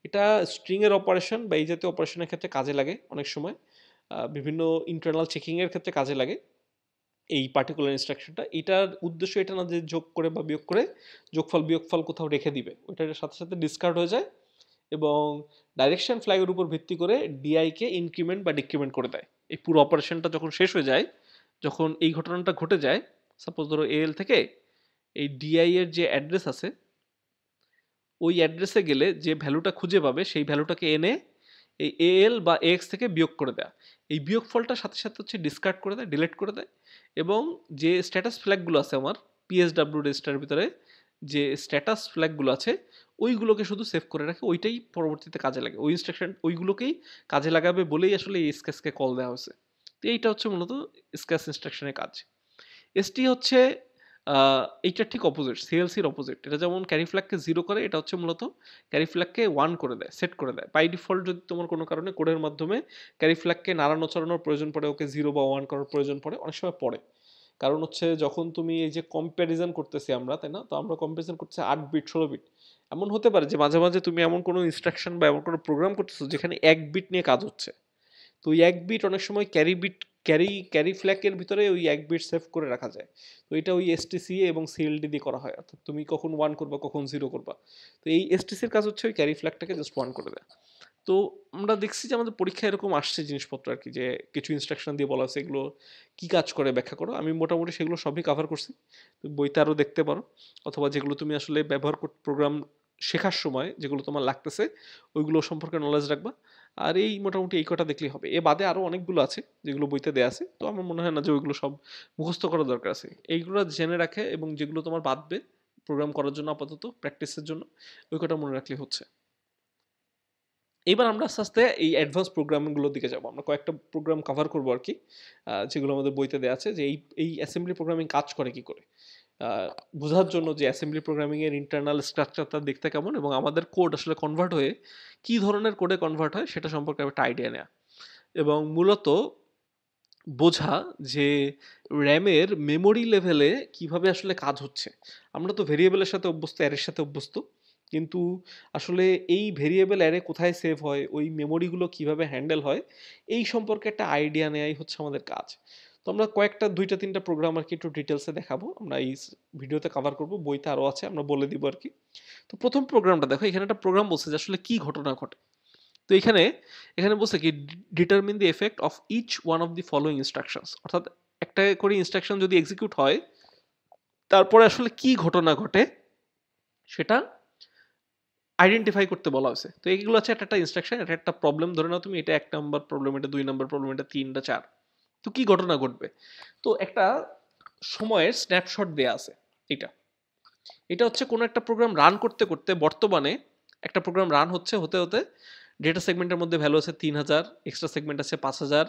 এটা স্ট্রিংয়ের অপারেশন বা এই জাতীয় অপারেশনের ক্ষেত্রে কাজে লাগে অনেক সময়, বিভিন্ন ইন্টারনাল চেকিংয়ের ক্ষেত্রে কাজে লাগে এই পার্টিকুলার ইনস্ট্রাকশনটা। এটার উদ্দেশ্য এটা না যে যোগ করে বা বিয়োগ করে যোগফল বিয়োগফল কোথাও রেখে দিবে, ওইটার সাথে সাথে ডিসকার্ড হয়ে যায় এবং ডাইরেকশন ফ্ল্যাগের উপর ভিত্তি করে ডিআইকে ইনক্রিমেন্ট বা ডিক্রিমেন্ট করে দেয়। এই পুরো অপারেশনটা যখন শেষ হয়ে যায়, যখন এই ঘটনাটা ঘটে যায়, সাপোজ ধরো এএল থেকে এই ডিআই এর যে অ্যাড্রেস আছে ওই অ্যাড্রেসে গেলে যে ভ্যালুটা খুঁজে পাবে সেই ভ্যালুটাকে এনে এই এএল বা এক্স থেকে বিয়োগ করে দেয়। এই বিয়োগফলটার সাথে সাথে হচ্ছে ডিসকার্ড করে দেয়, ডিলিট করে দেয় এবং যে স্ট্যাটাস ফ্ল্যাগগুলো আছে আমার পিএসডাব্লিউ রেজিস্টারের ভিতরে যে স্ট্যাটাস ফ্ল্যাগগুলো আছে ওইগুলোকে শুধু সেভ করে রাখে, ওইটাই পরবর্তীতে কাজে লাগে, ওই ইনস্ট্রাকশন ওইগুলোকেই কাজে লাগাবে বলেই আসলে এই স্ক্যাসকে কল দেওয়া হয়েছে। তো এইটা হচ্ছে মূলত স্ক্যাস ইনস্ট্রাকশনের কাজ। এসটি হচ্ছে এইটার ঠিক অপোজিট, সিএলসির অপোজিট। এটা যেমন ক্যারি ফ্ল্যাগকে 0 করে, এটা হচ্ছে মূলত ক্যারি ফ্ল্যাগকে 1 করে দেয়, সেট করে দেয়। বাই ডিফল্ট যদি তোমার কোনো কারণে কোডের মাধ্যমে ক্যারি ফ্ল্যাগকে নাড়ানো চালানোর প্রয়োজন পড়ে, ওকে 0 বা 1 করার প্রয়োজন পড়ে, অনেক সময় পড়ে। কারণ হচ্ছে যখন তুমি এই যে কম্প্যারিজন করতেছি আমরা, তাই না, তো আমরা কম্প্যারিজন করতেছি 8 বিট 16 বিট। এমন হতে পারে যে মাঝে মাঝে তুমি এমন কোনো ইনস্ট্রাকশন বা এমন কোনো প্রোগ্রাম করতেছো যেখানে 1 বিট নিয়ে কাজ হচ্ছে, তো ওই 1 বিট অনেক সময় ক্যারি ফ্ল্যাগের ভিতরে ওই 1 বিট সেভ করে রাখা যায়। তো এটা ওই এসটিসিএ এবং সিএলডি দিয়ে করা হয়, অর্থাৎ তুমি কখন 1 করবা কখন 0 করবা। তো এই এসটিসির কাজ হচ্ছে ওই ক্যারি ফ্ল্যাগটাকে জাস্ট 1 করে দেয়। তো আমরা দেখছি যে আমাদের পরীক্ষায় এরকম আসছে জিনিসপত্র আর কি, যে কিছু ইনস্ট্রাকশন দিয়ে বলা হচ্ছে এগুলো কি কাজ করে ব্যাখ্যা করো। আমি মোটামুটি সেগুলো সবই কভার করছি, তুমি বইতে আরও দেখতে পারো, অথবা যেগুলো তুমি আসলে ব্যবহার প্রোগ্রাম শেখার সময় যেগুলো তোমার লাগতেছে ওইগুলো সম্পর্কে নলেজ রাখবা। আর এই মোটামুটি এই কটা দেখলেই হবে, এ বাদে আরও অনেকগুলো আছে যেগুলো বইতে দেওয়া আছে, তো আমার মনে হয় না যে ওইগুলো সব মুখস্থ করার দরকার আছে। এইগুলো জেনে রাখে এবং যেগুলো তোমার বাদবে প্রোগ্রাম করার জন্য আপাতত প্র্যাকটিসের জন্য, ওই কটা মনে রাখলে হচ্ছে। এবার আমরা আস্তে আস্তে এই অ্যাডভান্স প্রোগ্রামিংগুলোর দিকে যাবো, আমরা কয়েকটা প্রোগ্রাম কভার করবো আর কি, যেগুলো আমাদের বইতে দেওয়া আছে যে এই অ্যাসেম্বলি প্রোগ্রামিং কাজ করে কি করে, বোঝার জন্য যে অ্যাসেম্বলি প্রোগ্রামিংয়ের ইন্টারনাল স্ট্রাকচারটা দেখতে কেমন এবং আমাদের কোড আসলে কনভার্ট হয়ে কী ধরনের কোডে কনভার্ট হয় সেটা সম্পর্কে একটা আইডিয়া নেওয়া। এবং মূলত বোঝা যে র্যামের মেমোরি লেভেলে কিভাবে আসলে কাজ হচ্ছে। আমরা তো ভেরিয়েবলের সাথে অভ্যস্ত, অ্যারের সাথে অভ্যস্ত, কিন্তু আসলে এই ভেরিয়েবল অ্যারে কোথায় সেভ হয়, ওই মেমোরিগুলো কিভাবে হ্যান্ডেল হয়, এই সম্পর্কে একটা আইডিয়া নেওয়াই হচ্ছে আমাদের কাজ। তো আমরা কয়েকটা 2টা 3টা প্রোগ্রাম আর কি একটু ডিটেলসে দেখাবো, আমরা এই ভিডিওতে কভার করব, বইতে আরও আছে, আমরা বলে দিব আর কি। তো প্রথম প্রোগ্রামটা দেখো, এখানে একটা প্রোগ্রাম বলছে যে আসলে কি ঘটনা ঘটে। তো এখানে এখানে বলছে কি determine the effect of each one of the following instructions, অর্থাৎ একটা করে ইনস্ট্রাকশন যদি এক্সিকিউট হয় তারপরে আসলে কি ঘটনা ঘটে সেটা আইডেন্টিফাই করতে বলা হয়েছে। তো এইগুলো আছে একটা একটা ইনস্ট্রাকশন, এটা একটা প্রবলেম, ধরে নাও তুমি এটা 1 নম্বর প্রবলেম, এটা 2 নম্বর প্রবলেম, এটা 3, এটা 4। তো কি ঘটনা ঘটবে, তো একটা সময়ের স্ন্যাপশট দেয়া আছে। এটা এটা হচ্ছে কোনো একটা প্রোগ্রাম রান করতে করতে, বর্তমানে একটা প্রোগ্রাম রান হচ্ছে, হতে হতে ডেটা সেগমেন্টের মধ্যে ভ্যালু আছে 3000, এক্সট্রা সেগমেন্ট আছে 5000,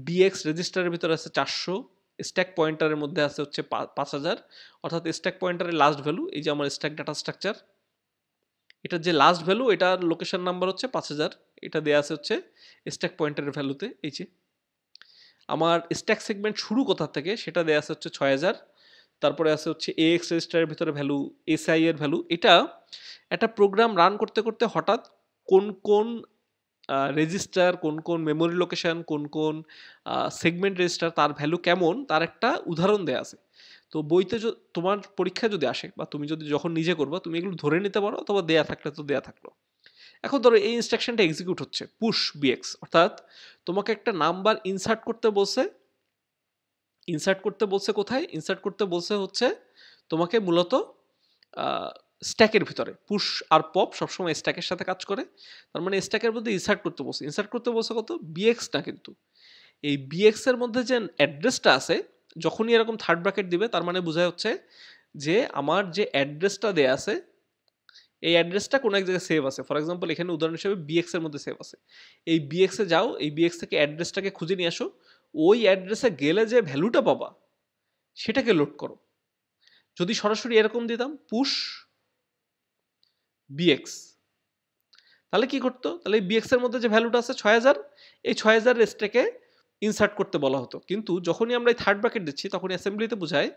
ডিএক্স রেজিস্টারের ভিতরে আছে 400, স্ট্যাক পয়েন্টারের মধ্যে আছে হচ্ছে 5000, অর্থাৎ স্ট্যাক পয়েন্টারের লাস্ট ভ্যালু, এই যে আমার স্ট্যাক ডাটা স্ট্রাকচার, এটার যে লাস্ট ভ্যালু, এটার লোকেশন নাম্বার হচ্ছে 5000, এটা দেয়া আছে হচ্ছে স্ট্যাক পয়েন্টারের ভ্যালুতে। এই যে আমার স্ট্যাক সেগমেন্ট শুরু কোথা থেকে সেটা দেয়া আছে হচ্ছে 6000, তারপরে আছে হচ্ছে এএক্স রেজিস্টারের ভিতরে ভ্যালু, এসআই এর ভ্যালু। এটা একটা প্রোগ্রাম রান করতে করতে হঠাৎ কোন কোন রেজিস্টার, কোন কোন মেমোরি লোকেশন, কোন কোন সেগমেন্ট রেজিস্টার, তার ভ্যালু কেমন, তার একটা উদাহরণ দেয়া আছে। তো বইতে তোমার পরীক্ষা যদি আসে বা তুমি যদি যখন নিজে করবা, তুমি এগুলো ধরে নিতে পারো, অথবা দেয়া থাকলে তো দেয়া থাকলো। এখন ধরো এই ইনস্ট্রাকশনটা এক্সিকিউট হচ্ছে, পুশ বিএক্স, অর্থাৎ তোমাকে একটা নাম্বার ইনসার্ট করতে বলছে। ইনসার্ট করতে বলছে কোথায়? ইনসার্ট করতে বলছে হচ্ছে তোমাকে মূলত স্ট্যাকের ভিতরে। পুশ আর পপ সবসময় স্ট্যাকের সাথে কাজ করে, তার মানে স্ট্যাকের মধ্যে ইনসার্ট করতে বলছে। ইনসার্ট করতে বলছে কত? বিএক্স না, কিন্তু এই বিএক্স এর মধ্যে যে অ্যাড্রেসটা আছে, যখনই এরকম থার্ড ব্র্যাকেট দিবে, তার মানে বোঝায় হচ্ছে যে আমার যে অ্যাড্রেসটা দেয়া আছে, এই অ্যাড্রেসটা কোনো এক জায়গায় সেভ আছে। ফর এক্সাম্পল এখানে উদাহরণ হিসেবে বিএক্স এর মধ্যে সেভ আছে। এই বিএক্স এ যাও, এই বিএক্স থেকে অ্যাড্রেসটাকে খুঁজে নিয়ে আসো, ওই অ্যাড্রেসে গেলে যে ভ্যালুটা পাবা সেটাকে লোড করো। যদি সরাসরি এরকম দিতাম পুশ বিএক্স, তাহলে কি করতো? তাহলে এই বিএক্স এর মধ্যে যে ভ্যালুটা আছে 6000, এই 6000 রেস্টটাকে ইনসার্ট করতে বলা হতো। কিন্তু যখনই আমরা এই থার্ড ব্র্যাকেট দিচ্ছি, তখনই অ্যাসেম্বলিতে বোঝায়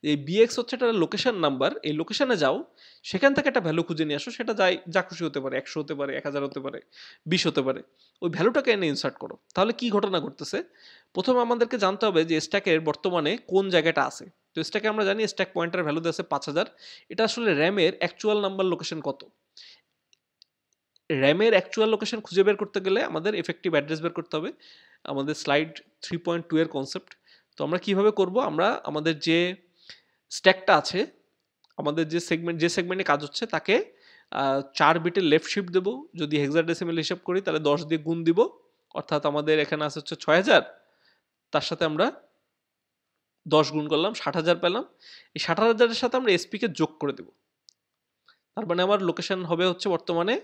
যে এই বিএক্স হচ্ছে একটা লোকেশন নাম্বার, এই লোকেশনে যাও, সেখান থেকে একটা ভ্যালু খুঁজে নিয়ে আসো, সেটা যা খুশি হতে পারে, 100 হতে পারে, 1000 হতে পারে, 20 হতে পারে, ওই ভ্যালুটাকে এনে ইনসার্ট করো। তাহলে কি ঘটনা ঘটতেছে? প্রথমে আমাদেরকে জানতে হবে যে স্ট্যাকের বর্তমানে কোন জায়গাটা আছে। তো স্ট্যাকে আমরা জানি স্ট্যাক পয়েন্টার ভ্যালু আছে 5000, এটা আসলে র্যামের অ্যাকচুয়াল নাম্বার লোকেশন কত। র্যামের অ্যাকচুয়াল লোকেশন খুঁজে বের করতে গেলে আমাদের এফেক্টিভ অ্যাড্রেস বের করতে হবে, আমাদের স্লাইড 3.2 এর কনসেপ্ট। তো আমরা কিভাবে করব? আমরা আমাদের যে স্ট্যাকটা আছে, আমাদের যে সেগমেন্টে কাজ হচ্ছে, তাকে 4 বিটের লেফট শিফট দেবো। যদি হেক্সাডেসিমাল হিসাব করি তাহলে 10 দিয়ে গুণ দিব, অর্থাৎ আমাদের এখানে আছে হচ্ছে 6000, তার সাথে আমরা 10 গুণ করলাম, 60,000 পেলাম। এই 60,000 এর সাথে আমরা এসপিকে যোগ করে দেব। তার মানে আমার লোকেশন হবে হচ্ছে বর্তমানে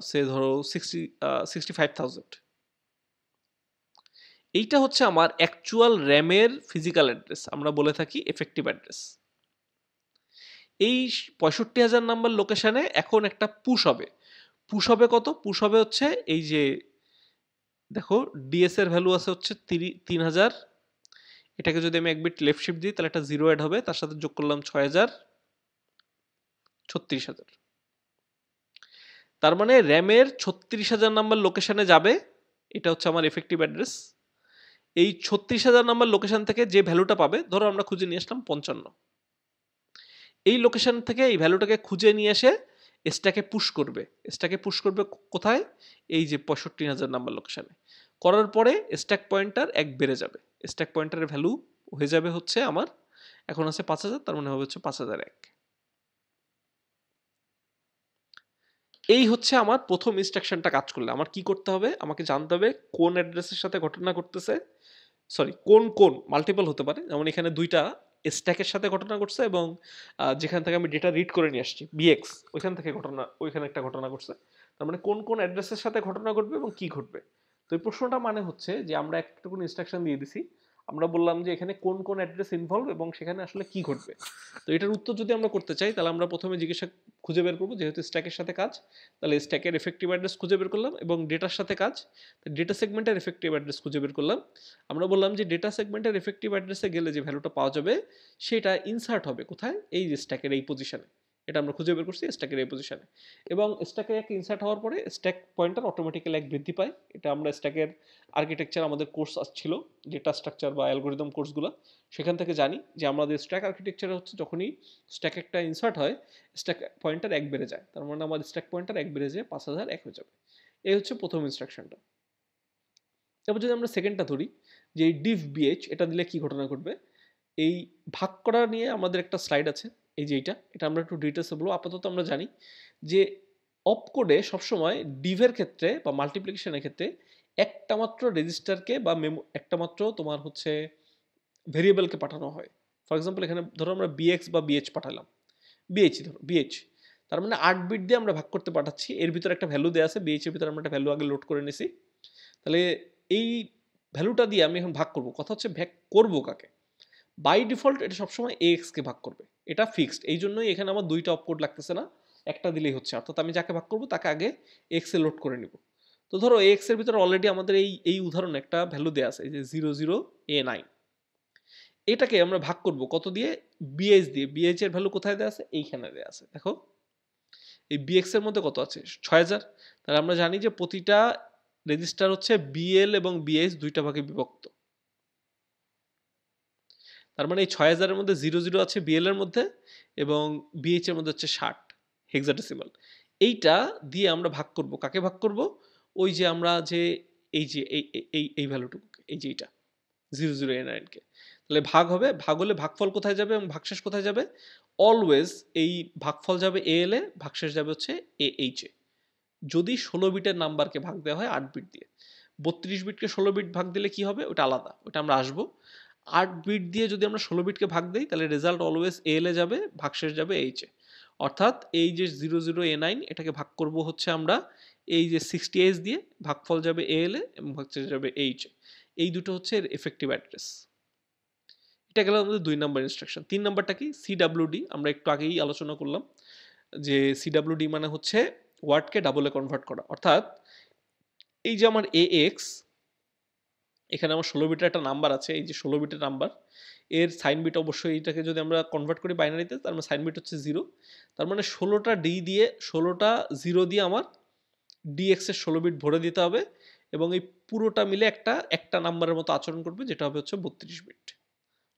সে ধরো 65,000। এইটা হচ্ছে আমার অ্যাকচুয়াল র্যামের ফিজিক্যাল অ্যাড্রেস, আমরা বলে থাকি এফেক্টিভ অ্যাড্রেস। এই 65,000 নাম্বার লোকেশনে এখন একটা পুশ হবে। পুশ হবে কত? পুশ হবে হচ্ছে এই যে দেখো ডিএস এর ভ্যালু আছে হচ্ছে 3000, এটাকে যদি আমি এক বিট লেফট শিফট দিই তাহলে একটা জিরো অ্যাড হবে, তার সাথে যোগ করলাম 6000, 36,000। তার মানে র্যামের 36,000 নাম্বার লোকেশনে যাবে, এটা হচ্ছে আমার এফেক্টিভ অ্যাড্রেস। এই 36,000 নাম্বার লোকেশন থেকে যে ভ্যালুটা পাবে, ধরো আমরা খুঁজে নিয়ে আসলাম 55, এই লোকেশন থেকে এই ভ্যালুটাকে খুঁজে নিয়ে এসে স্ট্যাকে পুশ করবে। স্ট্যাকে পুশ করবে কোথায়? এই যে 65,000 নাম্বার লোকেশনে। করার পরে স্ট্যাক পয়েন্টার 1 বেড়ে যাবে, স্ট্যাক পয়েন্টারের ভ্যালু হয়ে যাবে হচ্ছে আমার এখন আছে 5000, তার মানে হবে হচ্ছে 5001। এই হচ্ছে আমার প্রথম ইনস্ট্রাকশনটা কাজ করলে আমার কি করতে হবে? আমাকে জানতে হবে কোন অ্যাড্রেসের সাথে ঘটনা ঘটতেছে, সরি কোন কোন মাল্টিপল হতে পারে, যেমন এখানে 2টা স্ট্যাকের সাথে ঘটনা ঘটছে, এবং যেখান থেকে আমি ডেটা রিড করে নিয়ে আসছি বিএক্স, ওইখান থেকে ওইখানে একটা ঘটনা ঘটছে। তার মানে কোন কোন অ্যাড্রেসের সাথে ঘটনা ঘটবে এবং কি ঘটবে। তো এই প্রশ্নটা মানে হচ্ছে যে আমরা একটা কোনো ইনস্ট্রাকশন দিয়ে দিছি, আমরা বললাম যে এখানে কোন কোন অ্যাড্রেস ইনভলভ এবং সেখানে আসলে কি ঘটবে। তো এটার উত্তর যদি আমরা করতে চাই তাহলে আমরা প্রথমে জিজ্ঞাসা খুঁজে বের করবো, যেহেতু স্ট্যাকের সাথে কাজ তাহলে স্ট্যাকের এফেক্টিভ অ্যাড্রেস খুঁজে বের করলাম, এবং ডেটার সাথে কাজ ডেটা সেগমেন্টের এফেক্টিভ অ্যাড্রেস খুঁজে বের করলাম। আমরা বললাম যে ডেটা সেগমেন্টের এফেক্টিভ অ্যাড্রেসে গেলে যে ভ্যালুটা পাওয়া যাবে সেটা ইনসার্ট হবে কোথায়, এই যে স্ট্যাকের এই পজিশনে। এটা আমরা খুঁজে বের করছি স্ট্যাকের এই পজিশনে, এবং স্ট্যাকে এক ইনসার্ট হওয়ার পরে স্ট্যাক পয়েন্টার অটোমেটিক্যালি এক বৃদ্ধি পায়। এটা আমরা স্ট্যাকের আর্কিটেকচার আমাদের কোর্স আসছিল, ডেটা স্ট্রাকচার বা অ্যালগোরিদম কোর্সগুলো, সেখান থেকে জানি যে আমাদের স্ট্যাক আর্কিটেকচারে হচ্ছে যখনই স্ট্যাক একটা ইনসার্ট হয় স্ট্যাক পয়েন্টার এক বেড়ে যায়, তার মানে আমার স্ট্যাক পয়েন্টার এক বেড়ে যেয়ে 5001 হয়ে যাবে। এই হচ্ছে প্রথম ইনস্ট্রাকশনটা। তারপর যদি আমরা সেকেন্ডটা ধরি যে এই ডিভ বিএইচ, এটা দিলে কি ঘটনা ঘটবে, এই ভাগ করা নিয়ে আমাদের একটা স্লাইড আছে, এই যে এটা আমরা একটু ডিটেলসে বলবো। আপাতত আমরা জানি যে অপকোডে সবসময় ডিভের ক্ষেত্রে বা মাল্টিপ্লিকেশনের ক্ষেত্রে একটা মাত্র রেজিস্টারকে বা একটা মাত্র তোমার হচ্ছে ভেরিয়েবলকে পাঠানো হয়। ফর এক্সাম্পল এখানে ধরো আমরা বিএক্স বা বিএইচ পাঠালাম, ধরো বিএইচ, তার মানে 8 বিট দিয়ে আমরা ভাগ করতে পাঠাচ্ছি, এর ভিতরে একটা ভ্যালু দেওয়া আছে, বিএইচ এর ভিতরে আমরা একটা ভ্যালু আগে লোড করে নিছি। তাহলে এই ভ্যালুটা দিয়ে আমি এখন ভাগ করব, কথা হচ্ছে ভাগ করব কাকে। বাই ডিফল্ট এটা সবসময় এক্স কে ভাগ করবে, এটা ফিক্সড, এই জন্যই এখানে আমার দুইটা অপকোড লাগতেছে না, একটা দিলেই হচ্ছে। অর্থাৎ আমি যাকে ভাগ করব তাকে আগে এক্স এ লোড করে নিব। তো ধরো এক্স এর ভিতরে অলরেডি আমাদের এই উদাহরণে একটা ভ্যালু দেওয়া আছে, এই যে 00A9, এটাকে আমরা ভাগ করব কত দিয়ে, বিএইচ দিয়ে। বিএইচ এর ভ্যালু কোথায় দেওয়া আছে, এইখানে দেওয়া আছে, দেখো এই বিএক্স এর মধ্যে কত আছে 6000। তাহলে আমরা জানি যে প্রতিটা রেজিস্টার হচ্ছে বিএল এবং বিএইচ দুইটা ভাগে বিভক্ত। তার মানে এই 6000 এর মধ্যে 00 আছে বিএল এর মধ্যে এবং বিএইচ এর মধ্যে হচ্ছে 60 হেক্সাডেসিমাল। এইটা দিয়ে আমরা ভাগ করব, কাকে ভাগ করব, ওই যে আমরা যে এই যে এই ভ্যালুটুকু, এই যে এটা 00A9 কে। তাহলে ভাগ হবে, ভাগ হলে ভাগফল কোথায় যাবে এবং ভাগশেষ কোথায় যাবে, অলওয়েজ এই ভাগফল যাবে এএল এ, ভাগশেষ যাবে হচ্ছে এইচ এ। যদি 16 বিটের নাম্বারকে ভাগ দেওয়া হয় 8 বিট দিয়ে, 32 বিটকে 16 বিট ভাগ দিলে কি হবে ওটা আলাদা, ওটা আমরা আসবো। 8 বিট দিয়ে যদি আমরা 16 বিটকে ভাগ দিই তাহলে রেজাল্ট অলওয়েজ এল এ যাবে, ভাগশেষ যাবে এইচ এ। অর্থাৎ এই যে 00A9 এটাকে ভাগ করব হচ্ছে আমরা এই যে 60H দিয়ে, ভাগফল যাবে এল এ এবং ভাগশেষ যাবে এইচ এ। এই দুটো হচ্ছে এফেক্টিভ অ্যাড্রেস। এটা গেল আমাদের 2 নাম্বার ইনস্ট্রাকশন। 3 নাম্বারটা কি, সিডাব্লিউডি, আমরা একটু আগেই আলোচনা করলাম যে সিডাব্লিউডি মানে হচ্ছে ওয়ার্ডকে ডাবলে কনভার্ট করা। অর্থাৎ এই যে আমার এএক্স, এখানে আমার 16 বিটের একটা নাম্বার আছে, এই যে 16 বিটের নাম্বার, এর সাইন বিট অবশ্যই এইটাকে যদি আমরা কনভার্ট করি বাইনারিতে তার মানে সাইন বিট হচ্ছে 0। তার মানে 16টা ডি দিয়ে 16টা 0 দিয়ে আমার ডিএক্স এর 16 বিট ভরে দিতে হবে, এবং এই পুরোটা মিলে একটা নাম্বারের মতো আচরণ করবে যেটা হবে হচ্ছে 32 বিট,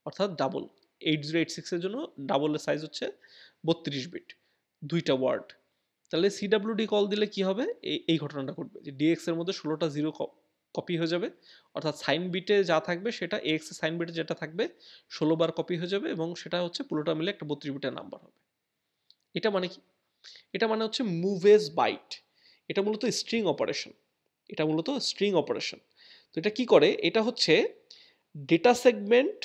অর্থাৎ ডাবল। 8086 এর জন্য ডাবলের সাইজ হচ্ছে 32 বিট, দুইটা ওয়ার্ড। তাহলে সিডাব্লিউডি কল দিলে কি হবে, এই ঘটনাটা ঘটবে যে ডিএক্স এর মধ্যে 16টা 0 কপি হয়ে যাবে, অর্থাৎ সাইন বিটে যা থাকবে সেটা এক্স এর সাইন বিটে যেটা থাকবে 16 বার কপি হয়ে যাবে, এবং সেটা হচ্ছে পুরোটা মিলে একটা 32 বিটের নাম্বার হবে। এটা মানে কি, এটা মানে হচ্ছে মুভেজ বাইট। এটা মূলত স্ট্রিং অপারেশন, এটা মূলত স্ট্রিং অপারেশন। তো এটা কি করে, এটা হচ্ছে ডেটা সেগমেন্ট,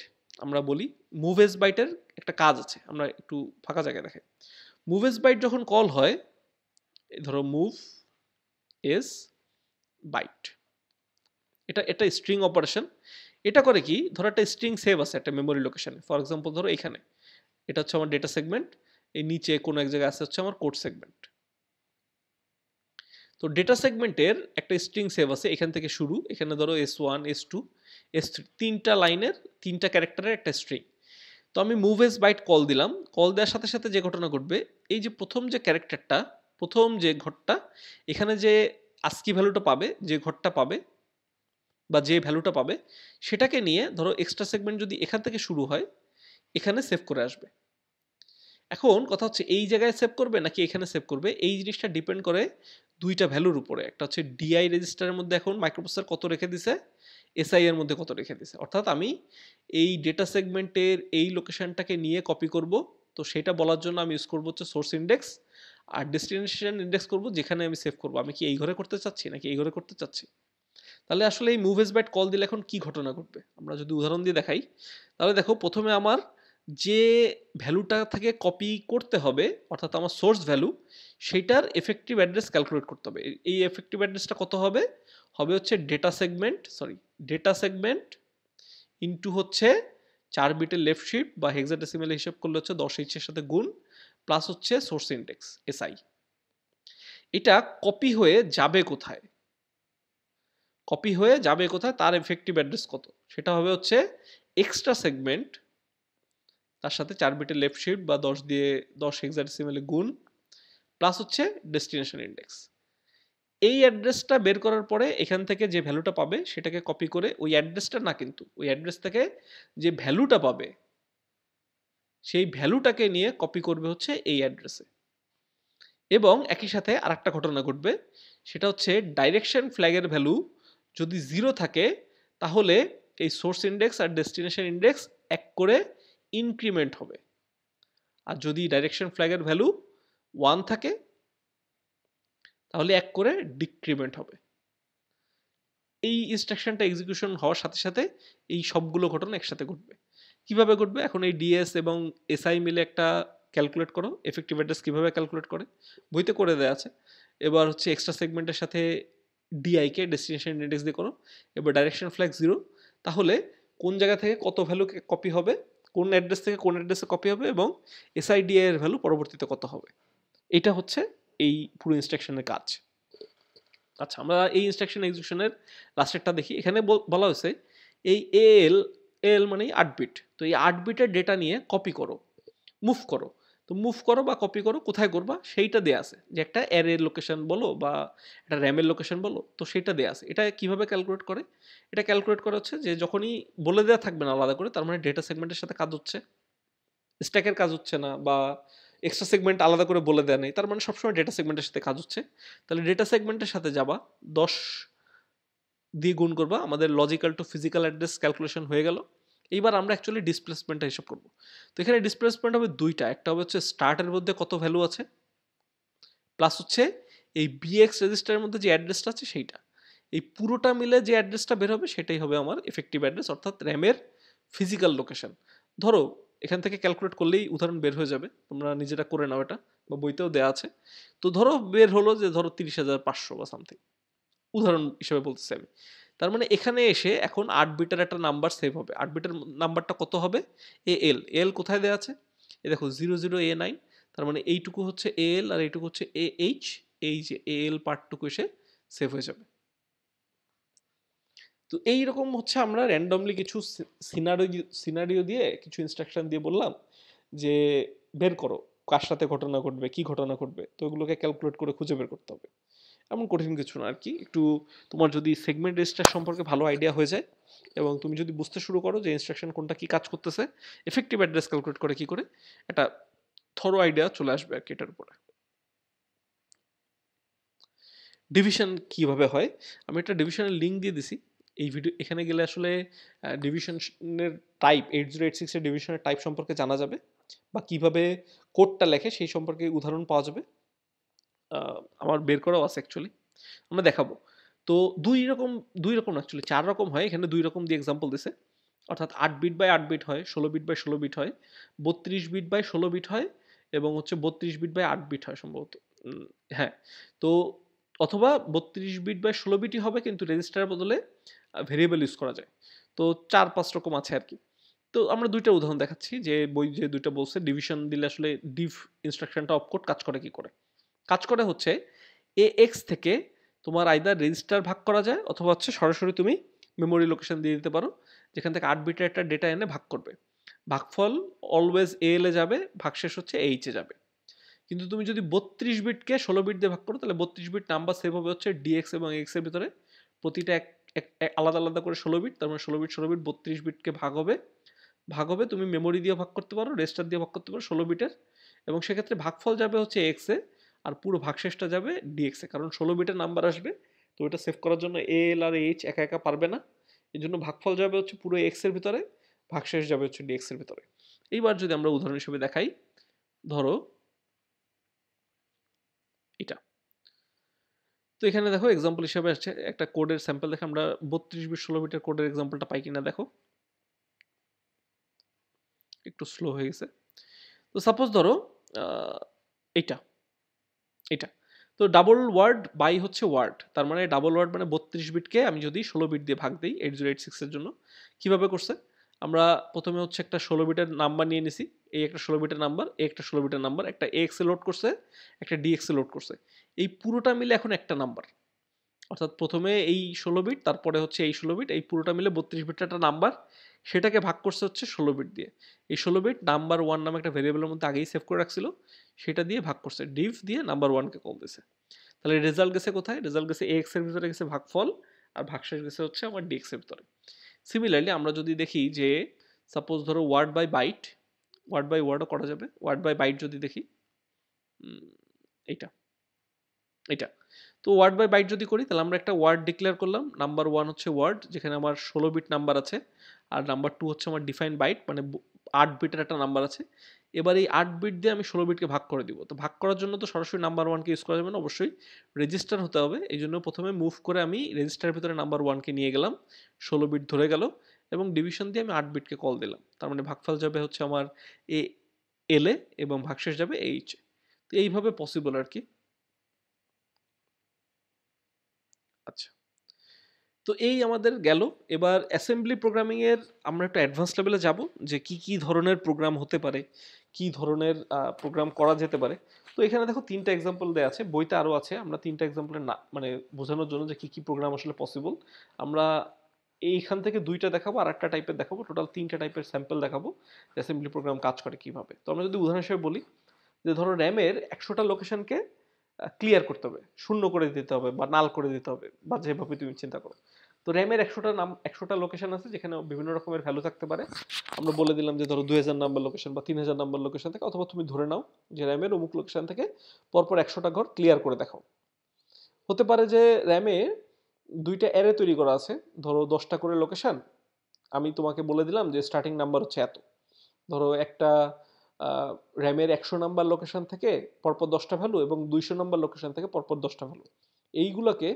আমরা বলি মুভেজ বাইটের একটা কাজ আছে, আমরা একটু ফাঁকা জায়গায় দেখাই। মুভেজ বাইট যখন কল হয়, ধরো মুভ এস বাইট, এটা স্ট্রিং অপারেশন। এটা করে কি, ধরো একটা স্ট্রিং সেভ আছে একটা মেমোরি লোকেশনে, ফর এক্সাম্পল ধরো এখানে এটা হচ্ছে আমার ডেটা সেগমেন্ট, এই নিচে কোনো এক জায়গায় আছে হচ্ছে আমার কোড সেগমেন্ট। তো ডেটা সেগমেন্টের একটা স্ট্রিং সেভ আছে, এখান থেকে শুরু, এখানে ধরো S1 S2 S3 তিনটা লাইনের 3টা ক্যারেক্টারের একটা স্ট্রিং। তো আমি মুভ এস বাইট কল দিলাম, কল দেওয়ার সাথে সাথে যে ঘটনা ঘটবে, এই যে প্রথম যে ক্যারেক্টারটা, প্রথম যে ঘরটা, এখানে যে আস্কি ভ্যালুটা পাবে, যে ঘরটা পাবে বা যে ভ্যালুটা পাবে, সেটাকে নিয়ে ধরো এক্সট্রা সেগমেন্ট যদি এখান থেকে শুরু হয় এখানে সেভ করে আসবে। এখন কথা হচ্ছে এই জায়গায় সেভ করবে নাকি এখানে সেভ করবে, এই জিনিসটা ডিপেন্ড করে দুইটা ভ্যালুর উপরে। একটা হচ্ছে ডিআই রেজিস্টারের মধ্যে এখন মাইক্রোপ্রসেসর কত রেখে দিছে, এসআই এর মধ্যে কত রেখে দিছে। অর্থাৎ আমি এই ডেটা সেগমেন্টের এই লোকেশনটাকে নিয়ে কপি করব, তো সেটা বলার জন্য আমি ইউজ করব হচ্ছে সোর্স ইন্ডেক্স, আর ডেস্টিনেশন ইন্ডেক্স করব যেখানে আমি সেভ করব, আমি কি এই ঘরে করতে চাচ্ছি নাকি এই ঘরে করতে চাচ্ছি। তাহলে আসলে এই মুভ এস বাইট কল দিলে এখন কি ঘটনা ঘটবে, আমরা যদি উদাহরণ দিয়ে দেখাই, তাহলে দেখো প্রথমে আমার যে ভ্যালুটা থেকে কপি করতে হবে, অর্থাৎ আমার সোর্স ভ্যালু, সেটার এফেক্টিভ অ্যাড্রেস ক্যালকুলেট করতে হবে। এই এফেক্টিভ অ্যাড্রেসটা কত হবে, হবে হচ্ছে ডেটা সেগমেন্ট ইনটু হচ্ছে 4 বিটের লেফট শিফট বা হেক্সাডেসিমেলে হিসাব করলে হচ্ছে 10h এর সাথে গুণ প্লাস হচ্ছে সোর্স ইন্ডেক্স এসআই। এটা কপি হয়ে যাবে কোথায়? কপি হয়ে যাবে কোথায় তার এফেক্টিভ অ্যাড্রেস কত? সেটা হবে হচ্ছে এক্সট্রা সেগমেন্ট তার সাথে 4 বিটের লেফট শিফট বা 10 দিয়ে 10 হেক্সাডেসিমেলে গুণ প্লাস হচ্ছে ডেস্টিনেশন ইন্ডেক্স। এই অ্যাড্রেসটা বের করার পরে এখান থেকে যে ভ্যালুটা পাবে সেটাকে কপি করে ওই অ্যাড্রেসটা না, কিন্তু ওই অ্যাড্রেস থেকে যে ভ্যালুটা পাবে সেই ভ্যালুটাকে নিয়ে কপি করবে হচ্ছে এই অ্যাড্রেসে। এবং একই সাথে আরেকটা ঘটনা ঘটবে, সেটা হচ্ছে ডাইরেকশন ফ্ল্যাগের ভ্যালু যদি 0 থাকে তাহলে এই সোর্স ইন্ডেক্স আর ডেস্টিনেশন ইন্ডেক্স এক করে ইনক্রিমেন্ট হবে, আর যদি ডাইরেকশন ফ্ল্যাগের ভ্যালু 1 থাকে তাহলে এক করে ডিক্রিমেন্ট হবে। এই ইনস্ট্রাকশনটা এক্সিকিউশন হওয়ার সাথে সাথে এই সবগুলো ঘটনা একসাথে ঘটবে। কিভাবে ঘটবে? এখন এই ডিএস এবং এসআই মিলে একটা ক্যালকুলেট করো, এফেক্টিভ অ্যাড্রেস কিভাবে ক্যালকুলেট করে বইতে করে দেওয়া আছে। এবার হচ্ছে এক্সট্রা সেগমেন্টের সাথে ডিআইকে ডেস্টিনেশন ইন্ডেক্স দিয়ে করো। এবার ডাইরেকশন ফ্ল্যাগ 0, তাহলে কোন জায়গা থেকে কত ভ্যালু কপি হবে, কোন অ্যাড্রেস থেকে কোন অ্যাড্রেসে কপি হবে এবং এসআই ডিআই এর ভ্যালু পরবর্তীতে কত হবে। এটা হচ্ছে এই পুরো ইনস্ট্রাকশনের কাজ। আচ্ছা, আমরা এই ইনস্ট্রাকশন এক্সিকিউশনের লাস্টেরটা দেখি। এখানে বলা হয়েছে এই এল মানে 8 বিট, তো এই 8 বিটের ডেটা নিয়ে কপি করো, মুভ করো। তো মুভ করো বা কপি করো, কোথায় করবা সেইটা দেয়া আছে, যে একটা অ্যারের লোকেশন বলো বা একটা র্যামের লোকেশন বলো, তো সেটা দেয়া আছে। এটা কিভাবে ক্যালকুলেট করে? এটা ক্যালকুলেট করা হচ্ছে যে যখনই বলে দেওয়া থাকবে না আলাদা করে, তার মানে ডেটা সেগমেন্টের সাথে কাজ হচ্ছে, স্ট্যাকের কাজ হচ্ছে না, বা এক্সট্রা সেগমেন্ট আলাদা করে বলে দেওয়া নেই, তার মানে সবসময় ডেটা সেগমেন্টের সাথে কাজ হচ্ছে। তাহলে ডেটা সেগমেন্টের সাথে যাবা, 10 দিয়ে গুণ করবা, আমাদের logical to physical address calculation হয়ে গেল। এইবার আমরা অ্যাকচুয়ালি ডিসপ্লেসমেন্টটা হিসাব করব। তো এখানে ডিসপ্লেসমেন্ট হবে দুইটা, একটা হবে হচ্ছে স্টার্টের মধ্যে কত ভ্যালু আছে, প্লাস হচ্ছে এই বিএক্স রেজিস্টারের মধ্যে যে অ্যাড্রেসটা আছে সেইটা। এই পুরোটা মিলে যে অ্যাড্রেসটা বের হবে সেটাই হবে আমার এফেক্টিভ অ্যাড্রেস, অর্থাৎ র্যামের ফিজিক্যাল লোকেশন। ধরো এখান থেকে ক্যালকুলেট করলেই উদাহরণ বের হয়ে যাবে, তোমরা নিজেরা করে নাও এটা, বা বইতেও দেওয়া আছে। তো ধরো বের হলো যে ধরো 30,500 বা সামথিং, উদাহরণ হিসেবে বলতেছি আমি। তার মানে এখানে এসে এখন 8 বিটের একটা নাম্বার সেভ হবে। 8 বিটের নাম্বারটা কত হবে? এল কোথায় দেওয়া আছে? এই দেখো 00A9, তার মানে এইটুকু হচ্ছে এল আর এইটুকু হচ্ছে এইচ। এই যে এল পার্টটুকু এসে সেভ হয়ে যাবে। তো এইরকম হচ্ছে আমরা র্যান্ডমলি কিছু সিনারিও দিয়ে কিছু ইনস্ট্রাকশন দিয়ে বললাম যে বের করো কার সাথে ঘটনা ঘটবে, কি ঘটনা ঘটবে, তো ওগুলোকে ক্যালকুলেট করে খুঁজে বের করতে হবে। এমন কঠিন কিছু না আর কি। একটু তোমার যদি সেগমেন্ট রেজিস্টার সম্পর্কে ভালো আইডিয়া হয়ে যায় এবং তুমি যদি বুঝতে শুরু করো যে ইনস্ট্রাকশন কোনটা কি কাজ করতেছে, এফেক্টিভ অ্যাড্রেস ক্যালকুলেট করে কি করে, একটা থরো আইডিয়া চলে আসবে আর কি এটার উপরে। ডিভিশন কিভাবে হয়, আমি একটা ডিভিশনের লিঙ্ক দিয়ে দিছি এই ভিডিও, এখানে গেলে আসলে ডিভিশনের টাইপ 8086 এর ডিভিশনের টাইপ সম্পর্কে জানা যাবে, বা কিভাবে কোডটা লেখে সেই সম্পর্কে উদাহরণ পাওয়া যাবে। আমার বের করাও আছে অ্যাকচুয়ালি, আমরা দেখাবো। তো দুই রকম অ্যাকচুয়ালি 4 রকম হয়, এখানে 2 রকম দিয়ে এক্সাম্পল দিছে। অর্থাৎ 8 বিট বাই 8 বিট হয়, 16 বিট বাই 16 বিট হয়, 32 বিট বাই 16 বিট হয়, এবং হচ্ছে 32 বিট বাই 8 বিট হয় সম্ভবত। হ্যাঁ, তো অথবা 32 বিট বাই 16 বিটই হবে, কিন্তু রেজিস্টারের বদলে ভেরিয়েবল ইউজ করা যায়। তো 4-5 রকম আছে আর কি। তো আমরা দুইটা উদাহরণ দেখাচ্ছি, যে বই যে দুইটা বলছে ডিভিশন দিলে আসলে ডিভ ইনস্ট্রাকশনটা অপকোড কাজ করে কি করে। কাজ করে হচ্ছে এক্স থেকে তোমার আইদার রেজিস্টার ভাগ করা যায়, অথবা হচ্ছে সরাসরি তুমি মেমোরি লোকেশন দিয়ে দিতে পারো, যেখান থেকে 8 বিটের একটা ডেটা এনে ভাগ করবে। ভাগফল অলওয়েজ এল এ যাবে, ভাগশেষ হচ্ছে এইচ এ যাবে। কিন্তু তুমি যদি 32 বিটকে 16 বিট দিয়ে ভাগ করো, তাহলে 32 বিট নাম্বার সেভ হবে হচ্ছে ডিএক্স এবং এক্স এর ভিতরে, প্রতিটা আলাদা আলাদা করে 16 বিট, তার মানে 16 বিট 32 বিটকে ভাগ হবে তুমি মেমোরি দিয়ে ভাগ করতে পারো, রেজিস্টার দিয়ে ভাগ করতে পারো 16 বিটের, এবং সেক্ষেত্রে ভাগফল যাবে হচ্ছে এক্স এ, আর পুরো ভাগশেষটা যাবে ডিএক্স এ, কারণ 16 বিটের নাম্বার আসবে। তো এটা সেভ করার জন্য এল আর এইচ একা একা পারবে না, এই জন্য ভাগফল যাবে হচ্ছে পুরো এক্স এর ভিতরে, ভাগশেষ যাবে হচ্ছে ডিএক্স এর ভিতরে। এইবার যদি আমরা উদাহরণ হিসেবে দেখাই, ধরো এটা। তো এখানে দেখো এক্সাম্পল হিসেবে আসছে একটা কোডের স্যাম্পল, দেখে আমরা 32 বিট 16 বিটের কোডের এক্সাম্পলটা পাই কিনা দেখো, একটু স্লো হয়ে গেছে। তো সাপোজ ধরো এটা এটা তো ডাবল ওয়ার্ড বাই হচ্ছে ওয়ার্ড, তার মানে ডাবল ওয়ার্ড মানে 32 বিটকে আমি যদি 16 বিট দিয়ে ভাগ দিই 8086 এর জন্য, কিভাবে করছে? আমরা প্রথমে হচ্ছে একটা 16 বিটের নাম্বার নিয়ে নিছি, এই একটা 16 বিটের নাম্বার, এই একটা 16 বিটের নাম্বার, একটা AX এ লোড করছে, একটা DX এ লোড করছে, এই পুরোটা মিলে এখন একটা নাম্বার। অর্থাৎ প্রথমে এই 16 বিট, তারপরে হচ্ছে এই 16 বিট, এই পুরোটা মিলে 32 বিটের একটা নাম্বার, সেটাকে ভাগ করছে হচ্ছে 16 বিট দিয়ে। এই 16 বিট নাম্বার ওয়ান নামে একটা ভেরিয়েবলের মধ্যে আগেই সেভ করে রাখছিল, সেটা দিয়ে ভাগ করছে, ডিভ দিয়ে নাম্বার ওয়ানকে কল দিছে। তাহলে রেজাল্ট গেছে কোথায়? রেজাল্ট গেছে AX এর ভিতরে গেছে ভাগফল, আর ভাগশেষ গেছে হচ্ছে আমার DX এর ভিতরে। সিমিলারলি আমরা যদি দেখি যে সাপোজ ধরো word by byte, word by ওয়ার্ডও করা যাবে। ওয়ার্ড বাই বাইট যদি দেখি, এইটা এটা তো ওয়ার্ড বাই বাইট যদি করি, তাহলে আমরা একটা ওয়ার্ড ডিক্লেয়ার করলাম, নাম্বার ওয়ান হচ্ছে ওয়ার্ড, যেখানে আমার 16 বিট নাম্বার আছে, আর নাম্বার টু হচ্ছে আমার ডিফাইন বাইট, মানে 8 বিটের একটা নাম্বার আছে। এবার এই 8 বিট দিয়ে আমি 16 বিটকে ভাগ করে দিব। তো ভাগ করার জন্য তো সরাসরি নাম্বার ওয়ানকে ইউজ করা যাবে না, অবশ্যই রেজিস্টার হতে হবে। এই জন্য প্রথমে মুভ করে আমি রেজিস্টারের ভিতরে নাম্বার ওয়ানকে নিয়ে গেলাম, 16 বিট ধরে গেল, এবং ডিভিশন দিয়ে আমি 8 বিটকে কল দিলাম। তার মানে ভাগফল যাবে হচ্ছে আমার এল এ, এবং ভাগশেষ যাবে এইচ এ। তো এইভাবে পসিবল আর কি। আচ্ছা, তো এই আমাদের গেল। এবার অ্যাসেম্বলি প্রোগ্রামিং এর আমরা একটা অ্যাডভান্স লেভেলে যাব, যে কি কি ধরনের প্রোগ্রাম হতে পারে, কি ধরনের প্রোগ্রাম করা যেতে পারে। তো এখানে দেখো 3টা এক্সাম্পল দেওয়া আছে, বইতে আরও আছে। আমরা 3টা এক্সাম্পলের না মানে বোঝানোর জন্য যে কি কি প্রোগ্রাম আসলে পসিবল, আমরা এইখান থেকে 2টা দেখাবো, আর একটা টাইপের দেখাবো, টোটাল 3টা টাইপের স্যাম্পল দেখাবো অ্যাসেম্বলি প্রোগ্রাম কাজ করে কিভাবে। তো আমরা যদি উদাহরণ হিসেবে বলি, যে ধরো র্যামের 100টা লোকেশনকে ক্লিয়ার করতে হবে, শূন্য করে দিতে হবে, বা নাল করে দিতে হবে, বা যেভাবে তুমি চিন্তা করো। তো র্যামের 100টা লোকেশন আছে, যেখানে বিভিন্ন রকমের ভ্যালু থাকতে পারে। আমরা বলে দিলাম যে ধরো 2000 নাম্বার লোকেশন বা 3000 নাম্বার লোকেশন থেকে, অথবা তুমি ধরে নাও যে র্যামের অমুক লোকেশন থেকে পরপর 100টা ঘর ক্লিয়ার করে দেখাও। হতে পারে যে র্যামে 2টা অ্যারে তৈরি করা আছে, ধরো 10টা করে লোকেশন, আমি তোমাকে বলে দিলাম যে স্টার্টিং নাম্বার হচ্ছে এত। ধরো একটা র্যামের 100 নাম্বার লোকেশন থেকে পরপর 10টা ভ্যালু, এবং 200 নাম্বার লোকেশন থেকে পরপর 10টা ভ্যালু, এইগুলোকে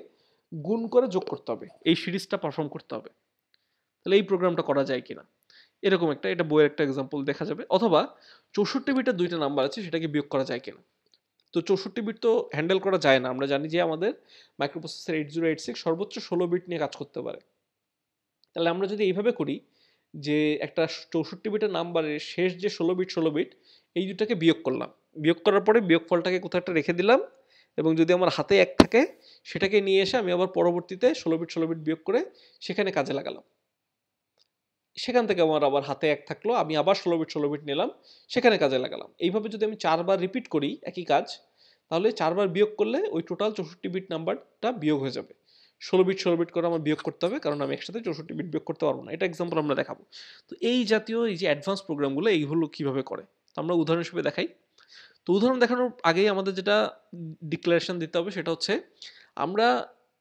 গুণ করে যোগ করতে হবে, এই সিরিজটা পারফর্ম করতে হবে। তাহলে এই প্রোগ্রামটা করা যায় কিনা, এরকম একটা, এটা বইয়ের একটা এক্সাম্পল দেখা যাবে। অথবা 64 বিটের 2টা নাম্বার আছে, সেটাকে বিয়োগ করা যায় কিনা। তো 64 বিট তো হ্যান্ডেল করা যায় না, আমরা জানি যে আমাদের মাইক্রোপ্রসেসর 8086 সর্বোচ্চ 16 বিট নিয়ে কাজ করতে পারে। তাহলে আমরা যদি এইভাবে করি যে একটা 64 বিটের নাম্বারের শেষ যে 16 বিট, এই দুটাকে বিয়োগ করলাম, বিয়োগ করার পরে বিয়োগফলটাকে কোথাও একটা রেখে দিলাম, এবং যদি আমার হাতে 1 থাকে, সেটাকে নিয়ে এসে আমি আবার পরবর্তীতে 16 বিট বিয়োগ করে সেখানে কাজে লাগালাম। সেখান থেকে আমার আবার হাতে 1 থাকলো, আমি আবার 16 বিট নিলাম, সেখানে কাজে লাগালাম। এইভাবে যদি আমি 4বার রিপিট করি একই কাজ, তাহলে 4বার বিয়োগ করলে ওই টোটাল 64 বিট নাম্বারটা বিয়োগ হয়ে যাবে। 16 বিট করে আমার বিয়োগ করতে হবে, কারণ আমি একসাথে 64 বিট বিয়োগ করতে পারবো না। এটা এক্সাম্পল আমরা দেখাবো। তো এই জাতীয় এই যে অ্যাডভান্স প্রোগ্রামগুলো, এইগুলো কিভাবে করে, তো আমরা উদাহরণ হিসেবে দেখাই। তো উদাহরণ দেখানোর আগেই আমাদের যেটা ডিক্লারেশন দিতে হবে, সেটা হচ্ছে আমরা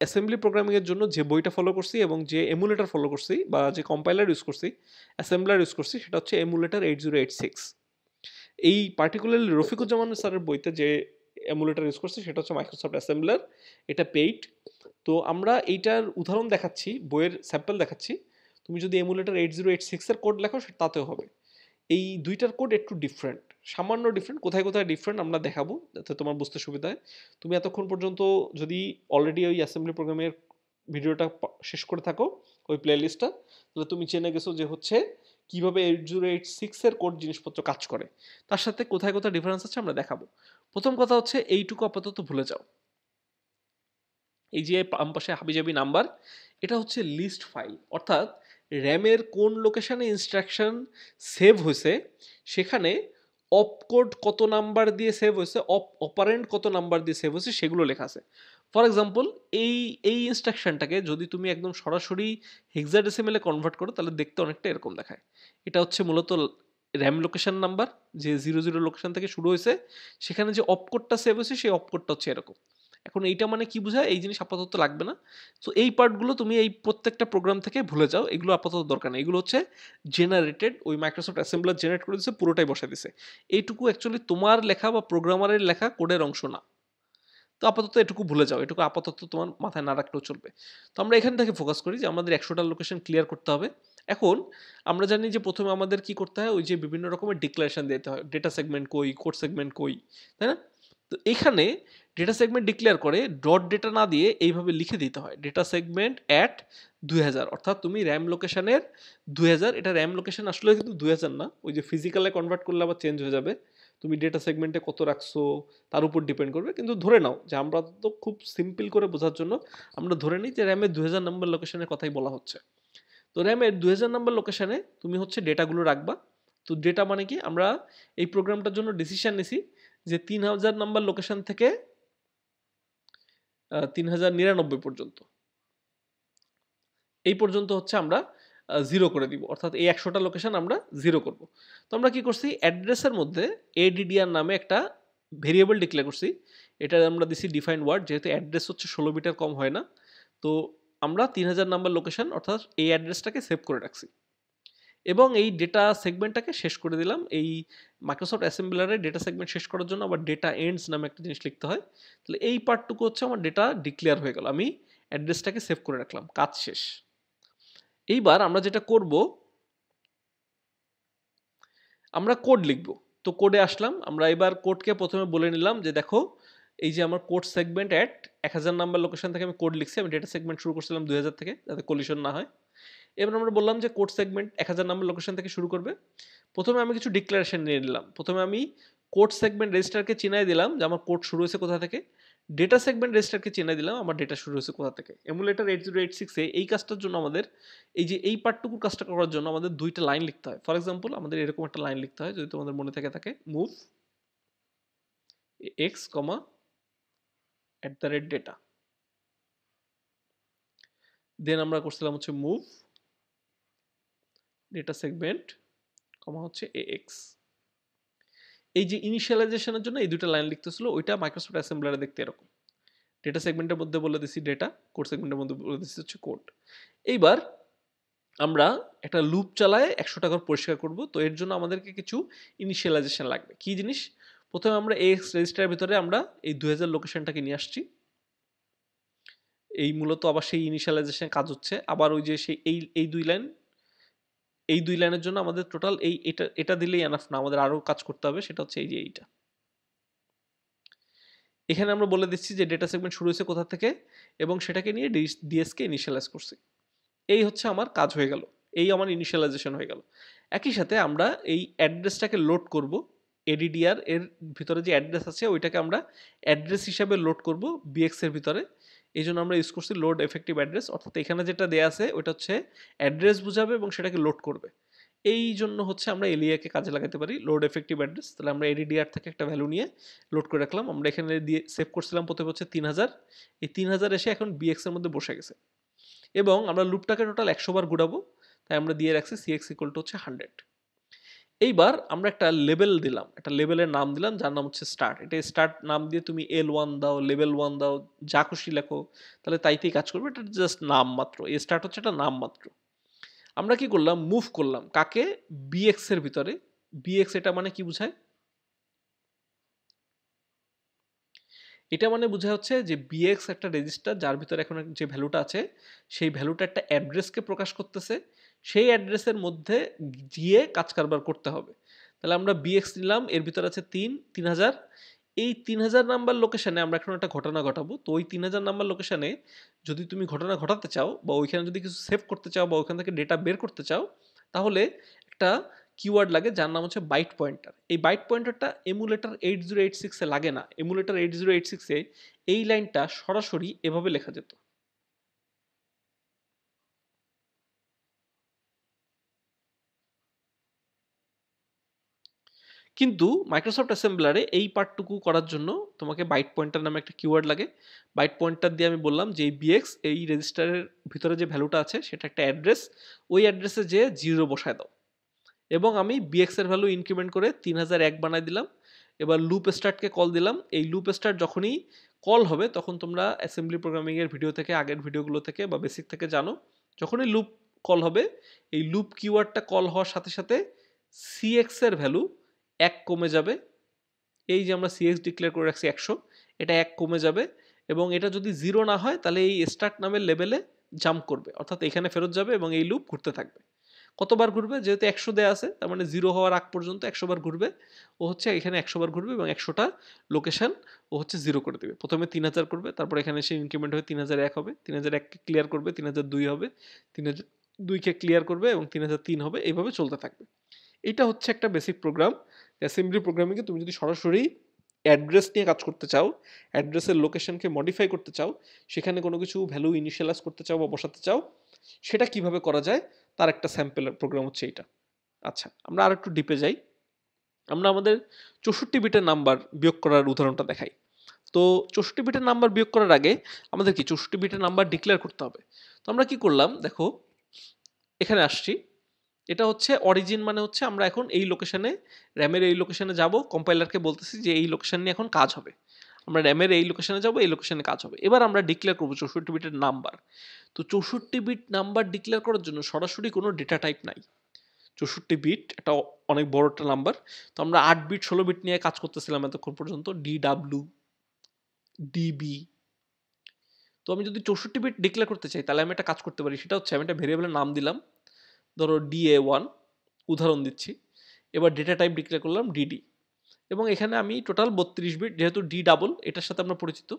অ্যাসেম্বলি প্রোগ্রামিংয়ের জন্য যে বইটা ফলো করছি, এবং যে এমুলেটর ফলো করছি, বা যে কম্পাইলার ইউজ করছি, অ্যাসেম্বলার ইউজ করছি, সেটা হচ্ছে এমুলেটর 8086। এই পার্টিকুলারলি রফিকুজ্জামান স্যারের বইতে যে এমুলেটর ইউজ করছি, সেটা হচ্ছে মাইক্রোসফট অ্যাসেম্বলার, এটা পেইড। তো আমরা এইটার উদাহরণ দেখাচ্ছি, বইয়ের স্যাম্পল দেখাচ্ছি। তুমি যদি এমুলেটর 8086 এর কোড লেখো, তাতেও হবে। এই দুইটার কোড একটু ডিফারেন্ট, সামান্য ডিফারেন্ট। কোথায় কোথায় ডিফারেন্ট আমরা দেখাবো, যাতে তোমার বুঝতে সুবিধা হয়। তুমি এতক্ষণ পর্যন্ত যদি অলরেডি ওই অ্যাসেম্বলি প্রোগ্রামের ভিডিওটা শেষ করে থাকো, ওই প্লেলিস্টটা, তাহলে তুমি জেনে গেছো যে হচ্ছে কিভাবে 8086 এর কোড জিনিসপত্র কাজ করে। তার সাথে কোথায় কোথায় ডিফারেন্স আছে আমরা দেখাবো। প্রথম কথা হচ্ছে এইটুকু আপাতত ভুলে যাও, এই যে বাম পাশে হাবিজাবি নাম্বার, এটা হচ্ছে লিস্ট ফাইল। অর্থাৎ র্যামের কোন লোকেশনে ইনস্ট্রাকশন সেভ হয়েছে, সেখানে অপকোড কত নাম্বার দিয়ে সেভ হয়েছে, অপারেন্ট কত নাম্বার দিয়ে সেভ হয়েছে, সেগুলো লেখা আছে। ফর এক্সাম্পল, এই এই ইনস্ট্রাকশনটাকে যদি তুমি একদম সরাসরি হেক্সাডেসিমেলে কনভার্ট করো, তাহলে দেখতে অনেকটা এরকম দেখায়। এটা হচ্ছে মূলত র্যাম লোকেশন নাম্বার, যে 00 লোকেশন থেকে শুরু হয়েছে, সেখানে যে অপকোডটা সেভ হয়েছে, সেই অপকোডটা হচ্ছে এরকম। এখন এইটা মানে কি বোঝায়, এই জিনিস আপাতত লাগবে না। সো এই পার্টগুলো তুমি এই প্রত্যেকটা প্রোগ্রাম থেকে ভুলে যাও, এগুলো আপাতত দরকার নেই। এগুলো হচ্ছে জেনারেটেড, ওই মাইক্রোসফট অ্যাসেম্বলার জেনারেট করে দিচ্ছে, পুরোটাই বসে দিছে। এইটুকু অ্যাকচুয়ালি তোমার লেখা বা প্রোগ্রামারের লেখা কোডের অংশ না। তো আপাতত এটুকু ভুলে যাও, এটুকু আপাতত তোমার মাথায় না রাখলেও চলবে। তো আমরা এখান থেকে ফোকাস করি যে আমাদের 100টা লোকেশন ক্লিয়ার করতে হবে। এখন আমরা জানি যে প্রথমে আমাদের কি করতে হয়, ওই যে বিভিন্ন রকমের ডিক্লারেশন দিতে হয়, ডেটা সেগমেন্ট কই, কোড সেগমেন্ট কই, তাই না? তো এখানে ডেটা সেগমেন্ট ডিক্লেয়ার করে ডট ডেটা না দিয়ে এইভাবে লিখে দিতে হয় ডেটা সেগমেন্ট অ্যাট 2000, অর্থাৎ তুমি র্যাম লোকেশনের 2000, এটা র্যাম লোকেশন আসলে কিন্তু 2000 না, ওই যে ফিজিক্যালে কনভার্ট করলে আবার চেঞ্জ হয়ে যাবে, তুমি ডেটা সেগমেন্টে কত রাখছো তার উপর ডিপেন্ড করবে, কিন্তু ধরে নাও যে আমরা তো খুব সিম্পল করে বোঝার জন্য আমরা ধরে নিই যে র্যামের 2000 নম্বর লোকেশনের কথাই বলা হচ্ছে। তো র্যামের 2000 নম্বর লোকেশনে তুমি হচ্ছে ডেটাগুলো রাখবা। তো ডেটা মানে কি, আমরা এই প্রোগ্রামটার জন্য ডিসিশন নিছি যে 3000 নাম্বার লোকেশন থেকে 3099 পর্যন্ত, এই পর্যন্ত হচ্ছে আমরা জিরো করে দিব, অর্থাৎ এই 100টা লোকেশন আমরা জিরো করব। তো আমরা কি করছি, অ্যাড্রেসের মধ্যে ADDR নামে একটা ভেরিয়েবল ডিক্লেয়ার করছি, এটা আমরা দিছি ডিফাইন্ড ওয়ার্ড, যেহেতু অ্যাড্রেস হচ্ছে 16 বিটের কম হয় না, তো আমরা 3000 নাম্বার লোকেশন অর্থাৎ এই অ্যাড্রেসটাকে সেভ করে রাখছি এবং এই ডেটা সেগমেন্টটাকে শেষ করে দিলাম। এই মাইক্রোসফট অ্যাসেম্বলারে ডেটা সেগমেন্ট শেষ করার জন্য আবার ডেটা এন্ডস নামে একটা জিনিস লিখতে হয়। তাহলে এই পার্টটুকু হচ্ছে আমার ডেটা ডিক্লেয়ার হয়ে গেল, আমি অ্যাড্রেসটাকে সেভ করে রাখলাম, কাজ শেষ। এইবার আমরা যেটা করব, আমরা কোড লিখব। তো কোডে আসলাম, আমরা এবার কোডকে প্রথমে বলে নিলাম যে দেখো এই যে আমার code segment at 1000 number location থেকে আমি কোড লিখছি, আমি ডেটা সেগমেন্ট শুরু করছিলাম 2000 থেকে যাতে কলিশন না হয়। এবার আমরা বললাম যে কোড সেগমেন্ট 1000 নাম্বার লোকেশন থেকে শুরু করবে। প্রথমে আমি কিছু ডিক্লারেশন নিয়ে নিলাম, প্রথমে আমি কোড সেগমেন্ট রেজিস্টারকে চিনাই দিলাম যে আমার কোড শুরু হয়েছে কোথা থেকে, ডেটা সেগমেন্ট রেজিস্টারকে চিনাই দিলাম আমার ডেটা শুরু হয়েছে কোথা থেকে। এমুলেটর 8086 এই কাজটার জন্য আমাদের এই যে এই পার্টটুকুর কাজটা করার জন্য আমাদের দুইটা লাইন লিখতে হয়। ফর এক্সাম্পল আমাদের এরকম একটা লাইন লিখতে হয়, যদি তোমাদের মনে থাকে move X comma at the rate data, then আমরা করছিলাম হচ্ছে মুভ ডেটা সেগমেন্ট কমা হচ্ছে এক্স। এই যে ইনিশিয়ালাইজেশনের জন্য এই দুটো লাইন লিখতেছিল, ওইটা মাইক্রোসফট অ্যাসেম্বলারে দেখতে এরকম, ডেটা সেগমেন্টের মধ্যে বলে দিছি ডেটা, কোড সেগমেন্টের মধ্যে বলে দিছি হচ্ছে কোড। এইবার আমরা একটা লুপ চালায় 100টা ঘর পরিষ্কার করব। তো এর জন্য আমাদেরকে কিছু ইনিশিয়ালাইজেশন লাগবে। কি জিনিস, প্রথমে আমরা এক্স রেজিস্টারের ভিতরে আমরা এই 2000 লোকেশনটাকে নিয়ে আসছি, এই মূলত আবার সেই ইনিশিয়ালাইজেশন কাজ হচ্ছে, আবার ওই যে সেই এই দুই লাইন, এই দুই লাইনের জন্য আমাদের টোটাল এটা এটা দিলেই এনাফ না, আমাদের আরো কাজ করতে হবে, সেটা হচ্ছে এই যে এইটা। এখানে আমরা বলে দিচ্ছি যে ডেটা সেগমেন্ট শুরু হয়েছে কোথা থেকে এবং সেটাকে নিয়ে ডিএসকে ইনিশিয়ালাইজ করছি। এই হচ্ছে আমার কাজ হয়ে গেল, এই আমার ইনিশিয়ালাইজেশন হয়ে গেল। একই সাথে আমরা এই অ্যাড্রেসটাকে লোড করব, এডিডিআর এর ভিতরে যে অ্যাড্রেস আছে ওইটাকে আমরা অ্যাড্রেস হিসাবে লোড করব বিএক্স এর ভিতরে। এই জন্য আমরা ইউজ করছি লোড এফেক্টিভ অ্যাড্রেস, অর্থাৎ এখানে যেটা দেয়া আছে ওইটা হচ্ছে অ্যাড্রেস বুঝাবে এবং সেটাকে লোড করবে। এই জন্য হচ্ছে আমরা এলিয়াকে কাজে লাগাতে পারি, লোড এফেক্টিভ অ্যাড্রেস। তাহলে আমরা এডিডিআর থেকে একটা ভ্যালু নিয়ে লোড করে রাখলাম, আমরা এখানে দিয়ে সেভ করছিলাম প্রথমে হচ্ছে 3000, এই 3000 এসে এখন বিএক্স এর মধ্যে বসে গেছে এবং আমরা লুপটাকে টোটাল 100 বার ঘুরাবো, তাই আমরা দিয়ে রাখছি সিএক্স ইকুয়াল টু হচ্ছে 100। এইবার আমরা একটা লেবেল দিলাম, একটা লেবেলের নাম দিলাম যার নাম হচ্ছে স্টার্ট। এটা স্টার্ট নাম দিয়ে তুমি L1 দাও, লেভেল 1 দাও, যা খুশি লেখো, তাহলে তাইতেই কাজ করবে, এটা জাস্ট নাম মাত্র, এই স্টার্ট হচ্ছে একটা নাম মাত্র। আমরা কি করলাম, মুভ করলাম কাকে, বিএক্স এর ভিতরে। বিএক্স এটা মানে কি বোঝায়, এটা মানে বোঝা হচ্ছে যে বিএক্স একটা রেজিস্টার যার ভিতরে এখন যে ভ্যালুটা আছে সেই ভ্যালুটা একটা অ্যাড্রেসকে প্রকাশ করতেছে, সেই অ্যাড্রেসের মধ্যে গিয়ে কাজ কারবার করতে হবে। তাহলে আমরা বিএক্স নিলাম, এর ভিতরে আছে 3000, এই 3000 নাম্বার লোকেশনে আমরা এখন একটা ঘটনা ঘটাবো। তো ওই 3000 নাম্বার লোকেশনে যদি তুমি ঘটনা ঘটাতে চাও বা ওইখানে যদি কিছু সেভ করতে চাও বা ওইখান থেকে ডেটা বের করতে চাও, তাহলে একটা কিওয়ার্ড লাগে যার নাম হচ্ছে বাইট পয়েন্টার। এই বাইট পয়েন্টারটা এমুলেটর 8086 এ লাগে না, এমুলেটর 8086 এ এই লাইনটা সরাসরি এভাবে লেখা যেত। কিন্তু মাইক্রোসফট অ্যাসেম্বলারে এই পার্টটুকু করার জন্য তোমাকে বাইট পয়েন্টার নামে একটা কিওয়ার্ড লাগে। বাইট পয়েন্টার দিয়ে আমি বললাম যে এই বিএক্স এই রেজিস্টারের ভিতরে যে ভ্যালুটা আছে সেটা একটা অ্যাড্রেস, ওই অ্যাড্রেসে যে 0 বসায় দাও এবং আমি বিএক্স এর ভ্যালু ইনক্রিমেন্ট করে 3001 বানাই দিলাম। এবার লুপ স্টার্টকে কল দিলাম, এই লুপ স্টার্ট যখনই কল হবে তখন তোমরা অ্যাসেম্বলি প্রোগ্রামিং এর ভিডিও থেকে, আগের ভিডিওগুলো থেকে বা বেসিক থেকে জানো, যখনই লুপ কল হবে এই লুপ কিওয়ার্ডটা কল হওয়ার সাথে সাথে সিএক্স এর ভ্যালু 1 কমে যাবে। এই যে আমরা সিএক্স ডিক্লেয়ার করে রাখছি 100, এটা 1 কমে যাবে এবং এটা যদি 0 না হয় তাহলে এই স্টার্ট নামের লেভেলে জাম্প করবে, অর্থাৎ এখানে ফেরত যাবে এবং এই লুপ ঘুরতে থাকবে। কতবার ঘুরবে, যেহেতু 100 দেয়া আছে তার মানে 0 হওয়ার আগ পর্যন্ত 100 বার ঘুরবে। ও হচ্ছে এখানে 100 বার ঘুরবে এবং 100টা লোকেশন ও হচ্ছে 0 করে দেবে। প্রথমে 3000 করবে, তারপর এখানে এসে ইনক্রিমেন্ট হয়ে 3001 হবে, 3001 কে ক্লিয়ার করবে, 3002 হবে, 3002 কে ক্লিয়ার করবে এবং 3003 হবে, এইভাবে চলতে থাকবে। এটা হচ্ছে একটা বেসিক প্রোগ্রাম। অ্যাসেম্বলি প্রোগ্রামিংয়ে তুমি যদি সরাসরি অ্যাড্রেস নিয়ে কাজ করতে চাও, অ্যাড্রেসের লোকেশনকে মডিফাই করতে চাও, সেখানে কোনো কিছু ভ্যালু ইনিশিয়ালাইজ করতে চাও বা বসাতে চাও, সেটা কিভাবে করা যায় তার একটা স্যাম্পলের প্রোগ্রাম হচ্ছে এইটা। আচ্ছা, আমরা আর একটু ডিপে যাই। আমরা আমাদের 64 বিটের নাম্বার বিয়োগ করার উদাহরণটা দেখাই। তো 64 বিটের নাম্বার বিয়োগ করার আগে আমাদের কি 64 বিটের নাম্বার ডিক্লেয়ার করতে হবে। তো আমরা কি করলাম দেখো, এখানে আসছি। এটা হচ্ছে অরিজিন, মানে হচ্ছে আমরা এখন এই লোকেশনে, র্যামের এই লোকেশনে যাব, কম্পাইলারকে বলতেছি যে এই লোকেশন নিয়ে এখন কাজ হবে, আমরা র্যামের এই লোকেশনে যাব, এই লোকেশনে কাজ হবে। এবার আমরা ডিক্লেয়ার করবো 64 বিটের নাম্বার। তো 64 বিট নাম্বার ডিক্লেয়ার করার জন্য সরাসরি কোনো ডেটা টাইপ নাই। 64 বিট একটা অনেক বড় একটা নাম্বার। তো আমরা 8 বিট 16 বিট নিয়ে কাজ করতেছিলাম এতক্ষণ পর্যন্ত, DW, DB। তো আমি যদি 64 বিট ডিক্লেয়ার করতে চাই তাহলে আমি একটা কাজ করতে পারি, সেটা হচ্ছে আমি একটা ভেরিয়েবলের নাম দিলাম, ধরো DA1, উদাহরণ দিচ্ছি। এবার ডেটা টাইপ ডিক্লেয়ার করলাম DD, এবং এখানে আমি টোটাল 32 বিট, যেহেতু ডি ডাবল এটার সাথে আমরা পরিচিত,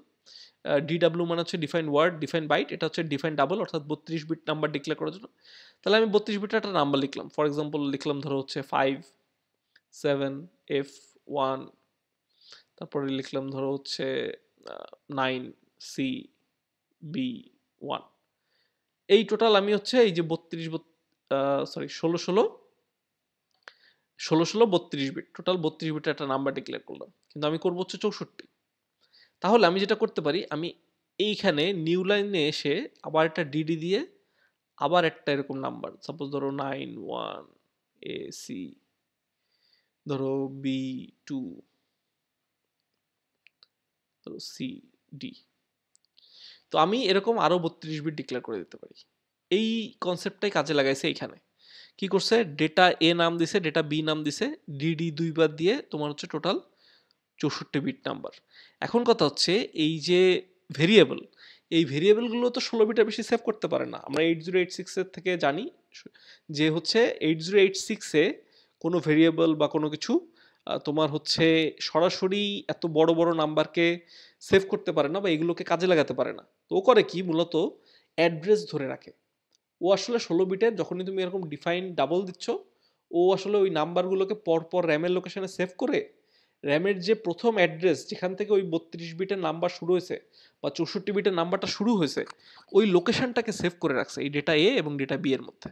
DW মানে হচ্ছে ডিফাইন ওয়ার্ড, ডিফাইন বাইট, এটা হচ্ছে ডিফাইন ডাবল, অর্থাৎ 32 বিট নাম্বার ডিক্লেয়ার করার জন্য। তাহলে আমি 32 বিটের একটা নাম্বার লিখলাম, ফর এক্সাম্পল লিখলাম ধরো হচ্ছে 57F1, তারপরে লিখলাম ধরো হচ্ছে 9CB1। এই টোটাল আমি হচ্ছে এই যে 32 বিট, টোটাল 32 বিটের একটা নাম্বার ডিক্লেয়ার করলাম, কিন্তু আমি করবো হচ্ছে 64। তাহলে আমি যেটা করতে পারি, আমি এইখানে নিউ লাইনে এসে আবার একটা ডিডি দিয়ে আবার একটা এরকম নাম্বার, সাপোজ ধরো 91AC, ধরো B2, ধরো CD। তো আমি এরকম আরো 32 বিট ডিক্লেয়ার করে দিতে পারি। এই কনসেপ্টটাই কাজে লাগাইছে এইখানে। কি করছে, ডেটা এ নাম দিছে, ডেটা বি নাম দিছে, ডিডি দুইবার দিয়ে তোমার হচ্ছে টোটাল 64 বিট নাম্বার। এখন কথা হচ্ছে এই যে ভেরিয়েবল, এই ভেরিয়েবলগুলো তো 16 বিটের বেশি সেভ করতে পারে না। আমরা 8086 এর থেকে জানি যে হচ্ছে 8086 এ কোনো ভেরিয়েবল বা কোনো কিছু তোমার হচ্ছে সরাসরি এত বড় বড় নাম্বারকে সেভ করতে পারে না বা এগুলোকে কাজে লাগাতে পারে না। তো ও করে কি, মূলত অ্যাড্রেস ধরে রাখে। ও আসলে 16 বিটের যখনই তুমি এরকম ডিফাইন ডাবল দিচ্ছ, ও আসলে ওই নাম্বারগুলোকে পরপর র্যামের লোকেশনে সেভ করে র্যামের যে প্রথম অ্যাড্রেস যেখান থেকে ওই 32 বিটের নাম্বার শুরু হয়েছে বা 64 বিটের নাম্বারটা শুরু হয়েছে, ওই লোকেশনটাকে সেভ করে রাখছে এই ডেটা এ এবং ডেটা বি এর মধ্যে।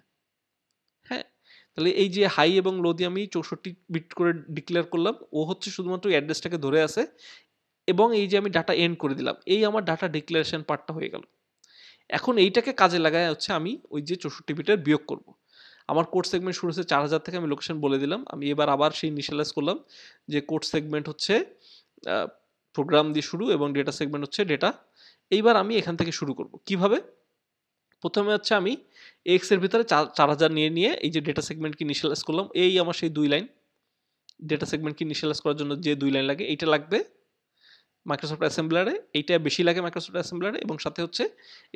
হ্যাঁ, তাহলে এই যে হাই এবং লো দিয়ে আমি 64 বিট করে ডিক্লেয়ার করলাম, ও হচ্ছে শুধুমাত্র অ্যাড্রেসটাকে ধরে আছে, এবং এই যে আমি ডাটা এন্ড করে দিলাম, এই আমার ডাটা ডিক্লারেশন পার্টটা হয়ে গেল। এখন এইটাকে কাজে লাগায় হচ্ছে আমি ওই যে 64 বিটের বিয়োগ করব। আমার কোড সেগমেন্ট শুরু হচ্ছে 4000 থেকে, আমি লোকেশন বলে দিলাম। আমি এবার আবার সেই ইনিশিয়ালাইজ করলাম যে কোড সেগমেন্ট হচ্ছে প্রোগ্রাম দিয়ে শুরু এবং ডেটা সেগমেন্ট হচ্ছে ডেটা। এইবার আমি এখান থেকে শুরু করব কিভাবে। প্রথমে হচ্ছে আমি এক্স এর ভিতরে 4000 নিয়ে নিয়ে এই যে ডেটা সেগমেন্টকে ইনিশিয়ালাইজ করলাম, এই আমার সেই 2 লাইন। ডেটা সেগমেন্টকে ইনিশিয়ালাইজ করার জন্য যে 2 লাইন লাগে, এইটা লাগবে মাইক্রোসফট অ্যাসেম্বলারে, এইটা বেশি লাগে মাইক্রোসফট অ্যাসেম্বলারে, এবং সাথে হচ্ছে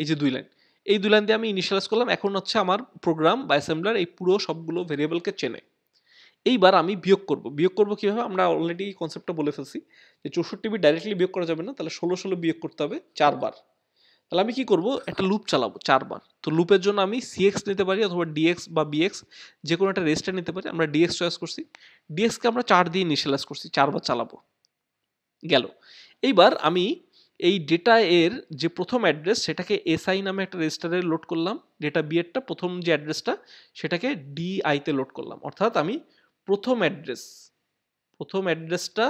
এই যে 2 লাইন, এই 2 লাইন দিয়ে আমি ইনিশিয়ালাইজ করলাম। এখন হচ্ছে আমার প্রোগ্রাম বা অ্যাসেম্বলার এই পুরো সবগুলো ভেরিয়েবলকে চেনে। এইবার আমি বিয়োগ করব। বিয়োগ করব কিভাবে, আমরা অলরেডি কনসেপ্টটা বলে ফেলছি যে 64 বিট ডাইরেক্টলি বিয়োগ করা যাবে না, তাহলে 16 বিয়োগ করতে হবে 4 বার। তাহলে আমি কি করব, একটা লুপ চালাবো 4 বার। তো লুপের জন্য আমি সিএক্স নিতে পারি অথবা ডিএক্স বা বিএক্স, যে কোনো একটা রেজিস্টার নিতে পারি। আমরা ডিএক্স চয়েস করছি, ডিএক্সকে আমরা 4 দিয়ে ইনিশিয়ালাইজ করছি, 4 বার চালাবো, গেল। এইবার আমি এই ডেটা এর যে প্রথম অ্যাড্রেস সেটাকে এসআই নামে একটা রেজিস্টারে লোড করলাম, ডেটা বি এরটা প্রথম যে অ্যাড্রেসটা সেটাকে ডিআইতে লোড করলাম, অর্থাৎ আমি প্রথম অ্যাড্রেসটা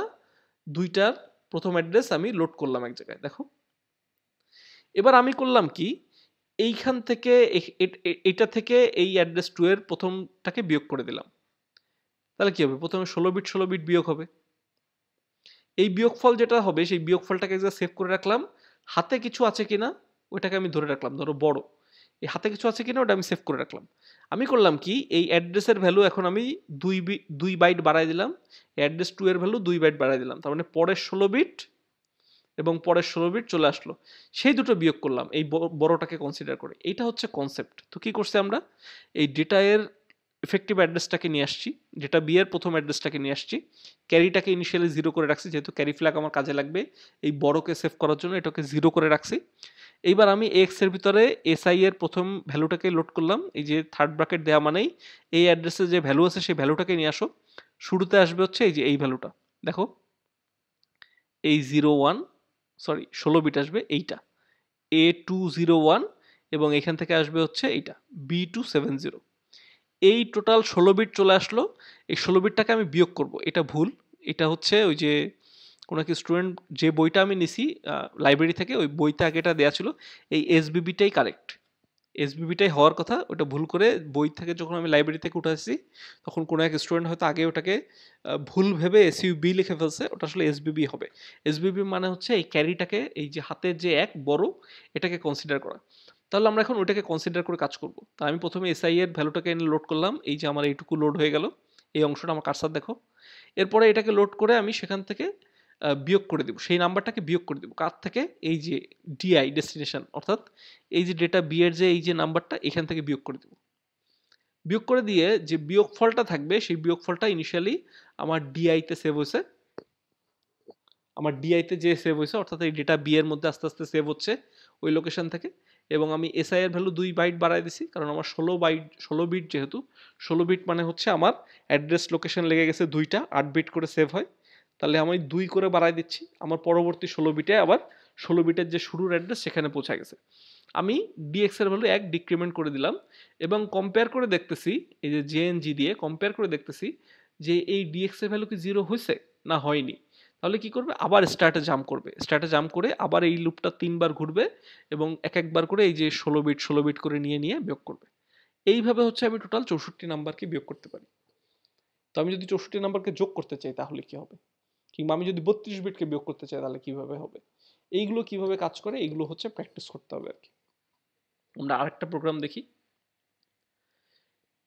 দুইটার প্রথম অ্যাড্রেস আমি লোড করলাম এক জায়গায়, দেখো। এবার আমি করলাম কি, এইখান থেকে এটা থেকে এই অ্যাড্রেস 2 এর প্রথমটাকে বিয়োগ করে দিলাম। তাহলে কি হবে, প্রথমে 16 বিট বিয়োগ হবে। এই বিয়োগফল যেটা হবে সেই বিয়োগফলটাকে সেভ করে রাখলাম। হাতে কিছু আছে কিনা ওইটাকে আমি ধরে রাখলাম, ধরো বড়, এই হাতে কিছু আছে কিনা ওটা আমি সেভ করে রাখলাম। আমি করলাম কি, এই অ্যাড্রেসের ভ্যালু এখন আমি 2 বাইট বাড়াই দিলাম, অ্যাড্রেস 2 এর ভ্যালু 2 বাইট বাড়াই দিলাম, তার মানে পরের 16 বিট এবং পরের 16 বিট চলে আসলো, সেই দুটো বিয়োগ করলাম এই বড়টাকে কনসিডার করে। এইটা হচ্ছে কনসেপ্ট। তো কি করছি আমরা, এই ডেটা এর ইফেক্টিভ অ্যাড্রেসটাকে নিয়ে আসছি, যেটা বি এর প্রথম অ্যাড্রেসটাকে নিয়ে আসছি, ক্যারিটাকে ইনিশিয়ালি 0 করে রাখছি, যেহেতু ক্যারি ফ্ল্যাগ আমার কাজে লাগবে এই বড়কে সেভ করার জন্য, এটাকে 0 করে রাখছি। এইবার আমি এক্স এর ভিতরে এসআই এর প্রথম ভ্যালুটাকে লোড করলাম, এই যে থার্ড ব্র্যাকেট দেওয়া মানেই এই অ্যাড্রেসে যে ভ্যালু আছে সেই ভ্যালুটাকে নিয়ে আসো। শুরুতে আসবে হচ্ছে এই যে এই ভ্যালুটা, দেখো এই 01, সরি 16 বিট আসবে এইটা A201, এবং এখান থেকে আসবে হচ্ছে এইটা B270। এই টোটাল 16 বিট চলে আসলো। এই 16 বিটটাকে আমি বিয়োগ করব, এটা ভুল। এটা হচ্ছে ওই যে কোনো এক স্টুডেন্ট যে বইটা আমি নিছি লাইব্রেরি থেকে, ওই বইতে আগে এটা দেওয়া ছিল এই এসবিবিটাই কারেক্ট, এসবিবিটাই হওয়ার কথা, ওটা ভুল করে বই থেকে যখন আমি লাইব্রেরি থেকে উঠে আসছি তখন কোনো এক স্টুডেন্ট হয়তো আগে ওটাকে ভুল ভেবে এসইউবি লিখে ফেলছে, ওটা আসলে এসবিবি হবে। এসবিবি মানে হচ্ছে এই ক্যারিটাকে, এই যে হাতের যে এক বড়, এটাকে কনসিডার করা। তাহলে আমরা এখন ওইটাকে কনসিডার করে কাজ করব। তা আমি প্রথমে এসআই এর ভ্যালুটাকে এনে লোড করলাম, এই যে আমার এইটুকু লোড হয়ে গেল, এই অংশটা আমার কারসার দেখো। এরপরে এটাকে লোড করে আমি সেখান থেকে বিয়োগ করে দেবো, সেই নাম্বারটাকে বিয়োগ করে দেবো কার থেকে, এই যে ডিআই ডেস্টিনেশন, অর্থাৎ এই যে ডেটা বি এর যে এই যে নাম্বারটা, এখান থেকে বিয়োগ করে দেবো। বিয়োগ করে দিয়ে যে বিয়োগফলটা থাকবে সেই বিয়োগফলটা ইনিশিয়ালি আমার ডিআইতে সেভ হয়েছে, আমার ডিআইতে যে সেভ হয়েছে, অর্থাৎ এই ডেটা বি এর মধ্যে আস্তে আস্তে সেভ হচ্ছে ওই লোকেশন থেকে। এবং আমি এসআই এর ভ্যালু 2 বাইট বাড়াই দিছি, কারণ আমার 16 বিট, যেহেতু 16 বিট মানে হচ্ছে আমার অ্যাড্রেস লোকেশন লেগে গেছে 2টা, 8 বিট করে সেভ হয়, তাহলে আমি 2 করে বাড়াই দিচ্ছি, আমার পরবর্তী 16 বিটে আবার 16 বিটের যে শুরুর অ্যাড্রেস সেখানে পৌঁছে গেছে। আমি ডিএক্স এর ভ্যালু 1 ডিক্রিমেন্ট করে দিলাম, এবং কম্পেয়ার করে দেখতেছি, এই যে জেএনজি দিয়ে কম্পেয়ার করে দেখতেছি যে এই ডিএক্স এর ভ্যালু কি 0 হয়েছে না হয়নি। তাহলে কি করবে, আবার স্টার্টে জাম্প করবে, স্টার্টে জাম্প করে আবার এই লুপটা 3বার ঘুরবে, এবং এক একবার করে এই যে 16 বিট করে নিয়ে নিয়ে বিয়োগ করবে। এইভাবে হচ্ছে আমি টোটাল 64 নাম্বারকে বিয়োগ করতে পারি। তো আমি যদি 64 নাম্বারকে যোগ করতে চাই তাহলে কি হবে, কিংবা আমি যদি 32 বিটকে বিয়োগ করতে চাই তাহলে কিভাবে হবে, এইগুলো কিভাবে কাজ করে এইগুলো হচ্ছে প্র্যাকটিস করতে হবে আর কি। আমরা আরেকটা প্রোগ্রাম দেখি,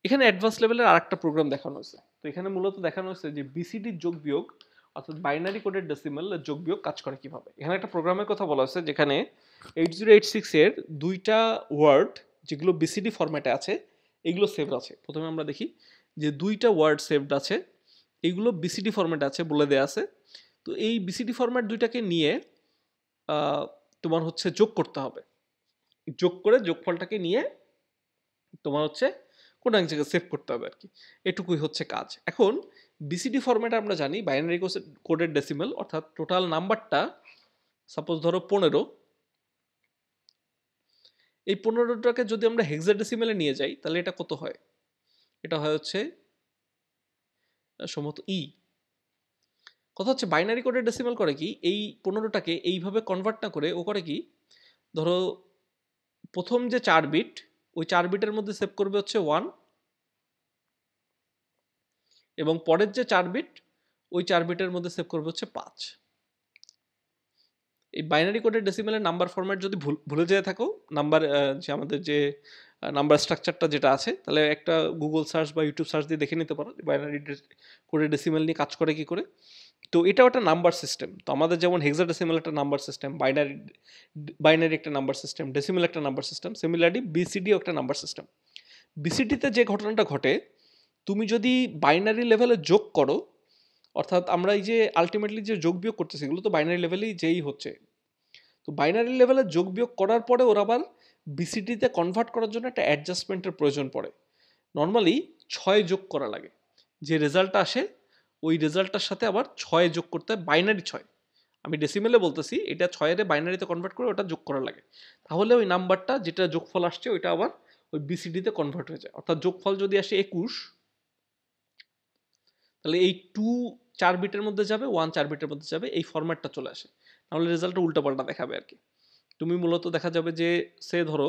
এখানে অ্যাডভান্স লেভেলের আরেকটা প্রোগ্রাম দেখানো হয়েছে। তো এখানে মূলত দেখানো হয়েছে যে বিসিডির যোগ বিয়োগ, অর্থাৎ বাইনারি কোডের ডেসিমাল যোগ বিয়োগ কাজ করে কিভাবে। এখানে একটা প্রোগ্রামের কথা বলা হয়েছে যেখানে 8086 এর 2টা ওয়ার্ড যেগুলো বিসিডি ফরম্যাটে আছে এগুলো সেভ আছে। প্রথমে আমরা দেখি যে 2টা ওয়ার্ড সেভড আছে, এইগুলো বিসিডি ফরম্যাটে আছে বলে দেয়া আছে। তো এই বিসিডি ফরম্যাট দুইটাকে নিয়ে তোমার হচ্ছে যোগ করতে হবে, যোগ করে যোগফলটাকে নিয়ে তোমার হচ্ছে কোনো এক জায়গায় সেভ করতে হবে আর কি, এটুকুই হচ্ছে কাজ। এখন বিসিডি ফরম্যাটে আমরা জানি বাইনারি কোডের ডেসিমাল, অর্থাৎ টোটাল নাম্বারটা সাপোজ ধরো 15, এই 15টাকে যদি আমরা হেক্সাডেসিমেলে নিয়ে যাই তাহলে এটা কত হয়, এটা হয় হচ্ছে সম্ভবত কথা হচ্ছে বাইনারি কোডের ডেসিমাল করে কি, এই 15টাকে এইভাবে কনভার্ট না করে ও করে কি, ধরো প্রথম যে 4 বিট ওই 4 বিটের মধ্যে সেভ করবে হচ্ছে 1, এবং পরের যে 4 বিট ওই 4 বিটের মধ্যে সেভ করবে হচ্ছে 5। এই বাইনারি কোডের ডেসিমেলের নাম্বার ফরম্যাট যদি ভুলে যেয়ে থাকো, নাম্বার যে আমাদের যে নাম্বার স্ট্রাকচারটা যেটা আছে, তাহলে একটা গুগল সার্চ বা ইউটিউব সার্চ দিয়ে দেখে নিতে পারো বাইনারি কোডের ডেসিমেল নিয়ে কাজ করে কি করে। তো এটাও একটা নাম্বার সিস্টেম। তো আমাদের যেমন হেক্সাডেসিমেল একটা নাম্বার সিস্টেম, বাইনারি একটা নাম্বার সিস্টেম, ডেসিমেল একটা নাম্বার সিস্টেম, সিমিলারলি বিসিডিও একটা নাম্বার সিস্টেম। বিসিডিতে যে ঘটনাটা ঘটে, তুমি যদি বাইনারি লেভেলে যোগ করো, অর্থাৎ আমরা এই যে আলটিমেটলি যে যোগ বিয়োগ করতেছি এগুলো তো বাইনারি লেভেলেই যেই হচ্ছে, তো বাইনারি লেভেলে যোগ বিয়োগ করার পরে ওরা আবার বিসিডিতে কনভার্ট করার জন্য একটা অ্যাডজাস্টমেন্টের প্রয়োজন পড়ে। নর্মালি 6 যোগ করা লাগে, যে রেজাল্টটা আসে ওই রেজাল্টটার সাথে আবার 6 যোগ করতে হয়, বাইনারি 6, আমি ডেসিমেলে বলতেছি, এটা 6 এর বাইনারিতে কনভার্ট করে ওটা যোগ করা লাগে, তাহলে ওই নাম্বারটা যেটা যোগফল আসছে ওইটা আবার ওই বিসিডিতে কনভার্ট হয়ে যায়। অর্থাৎ যোগফল যদি আসে 21, তাহলে এই 2 4 বিটের মধ্যে যাবে, 1 4 বিটের মধ্যে যাবে, এই ফরম্যাটটা চলে আসে, নাহলে রেজাল্টটা উল্টাপাল্টা দেখাবে আর কি। তুমি মূলত দেখা যাবে যে সে ধরো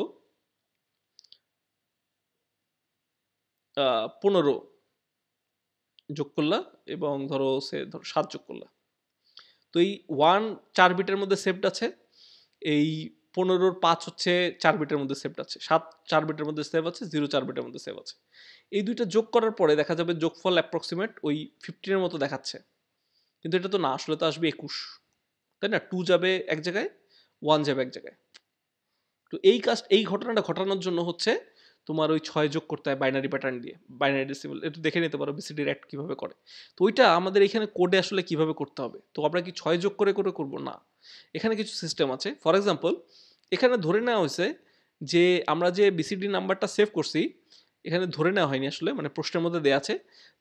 15 যোগ করলা, এবং ধরো সে ধরো 7 যোগ করলা, তো এই 1 4 বিটের মধ্যে সেভড আছে, এই 15-র 5 হচ্ছে 4 বিটের মধ্যে সেভড আছে, 7 4 বিটের মধ্যে সেভ আছে, 0 4 বিটের মধ্যে সেভ আছে। এই দুইটা যোগ করার পরে দেখা যাবে যোগফল অ্যাপ্রক্সিমেট ওই 15 এর মতো দেখাচ্ছে, কিন্তু এটা তো না, আসলে তো আসবে 21, তাই না? 2 যাবে এক জায়গায়, 1 যাবে এক জায়গায়। তো এই ঘটনাটা ঘটানোর জন্য হচ্ছে তোমার ওই 6 যোগ করতে হয় বাইনারি প্যাটার্ন দিয়ে, বাইনারি ডেসিমাল। এটা দেখে নিতে পারো বিসিডির অ্যাড কিভাবে করে। তো ওইটা আমাদের এখানে কোডে আসলে কিভাবে করতে হবে। তো আমরা কি 6 যোগ করে করব না, এখানে কিছু সিস্টেম আছে। ফর এক্সাম্পল এখানে ধরে নেওয়া হয়েছে যে আমরা যে বিসিডি নাম্বারটা সেভ করছি, এখানে ধরে নেওয়া হয়নি আসলে, মানে প্রশ্নের মধ্যে দেওয়া আছে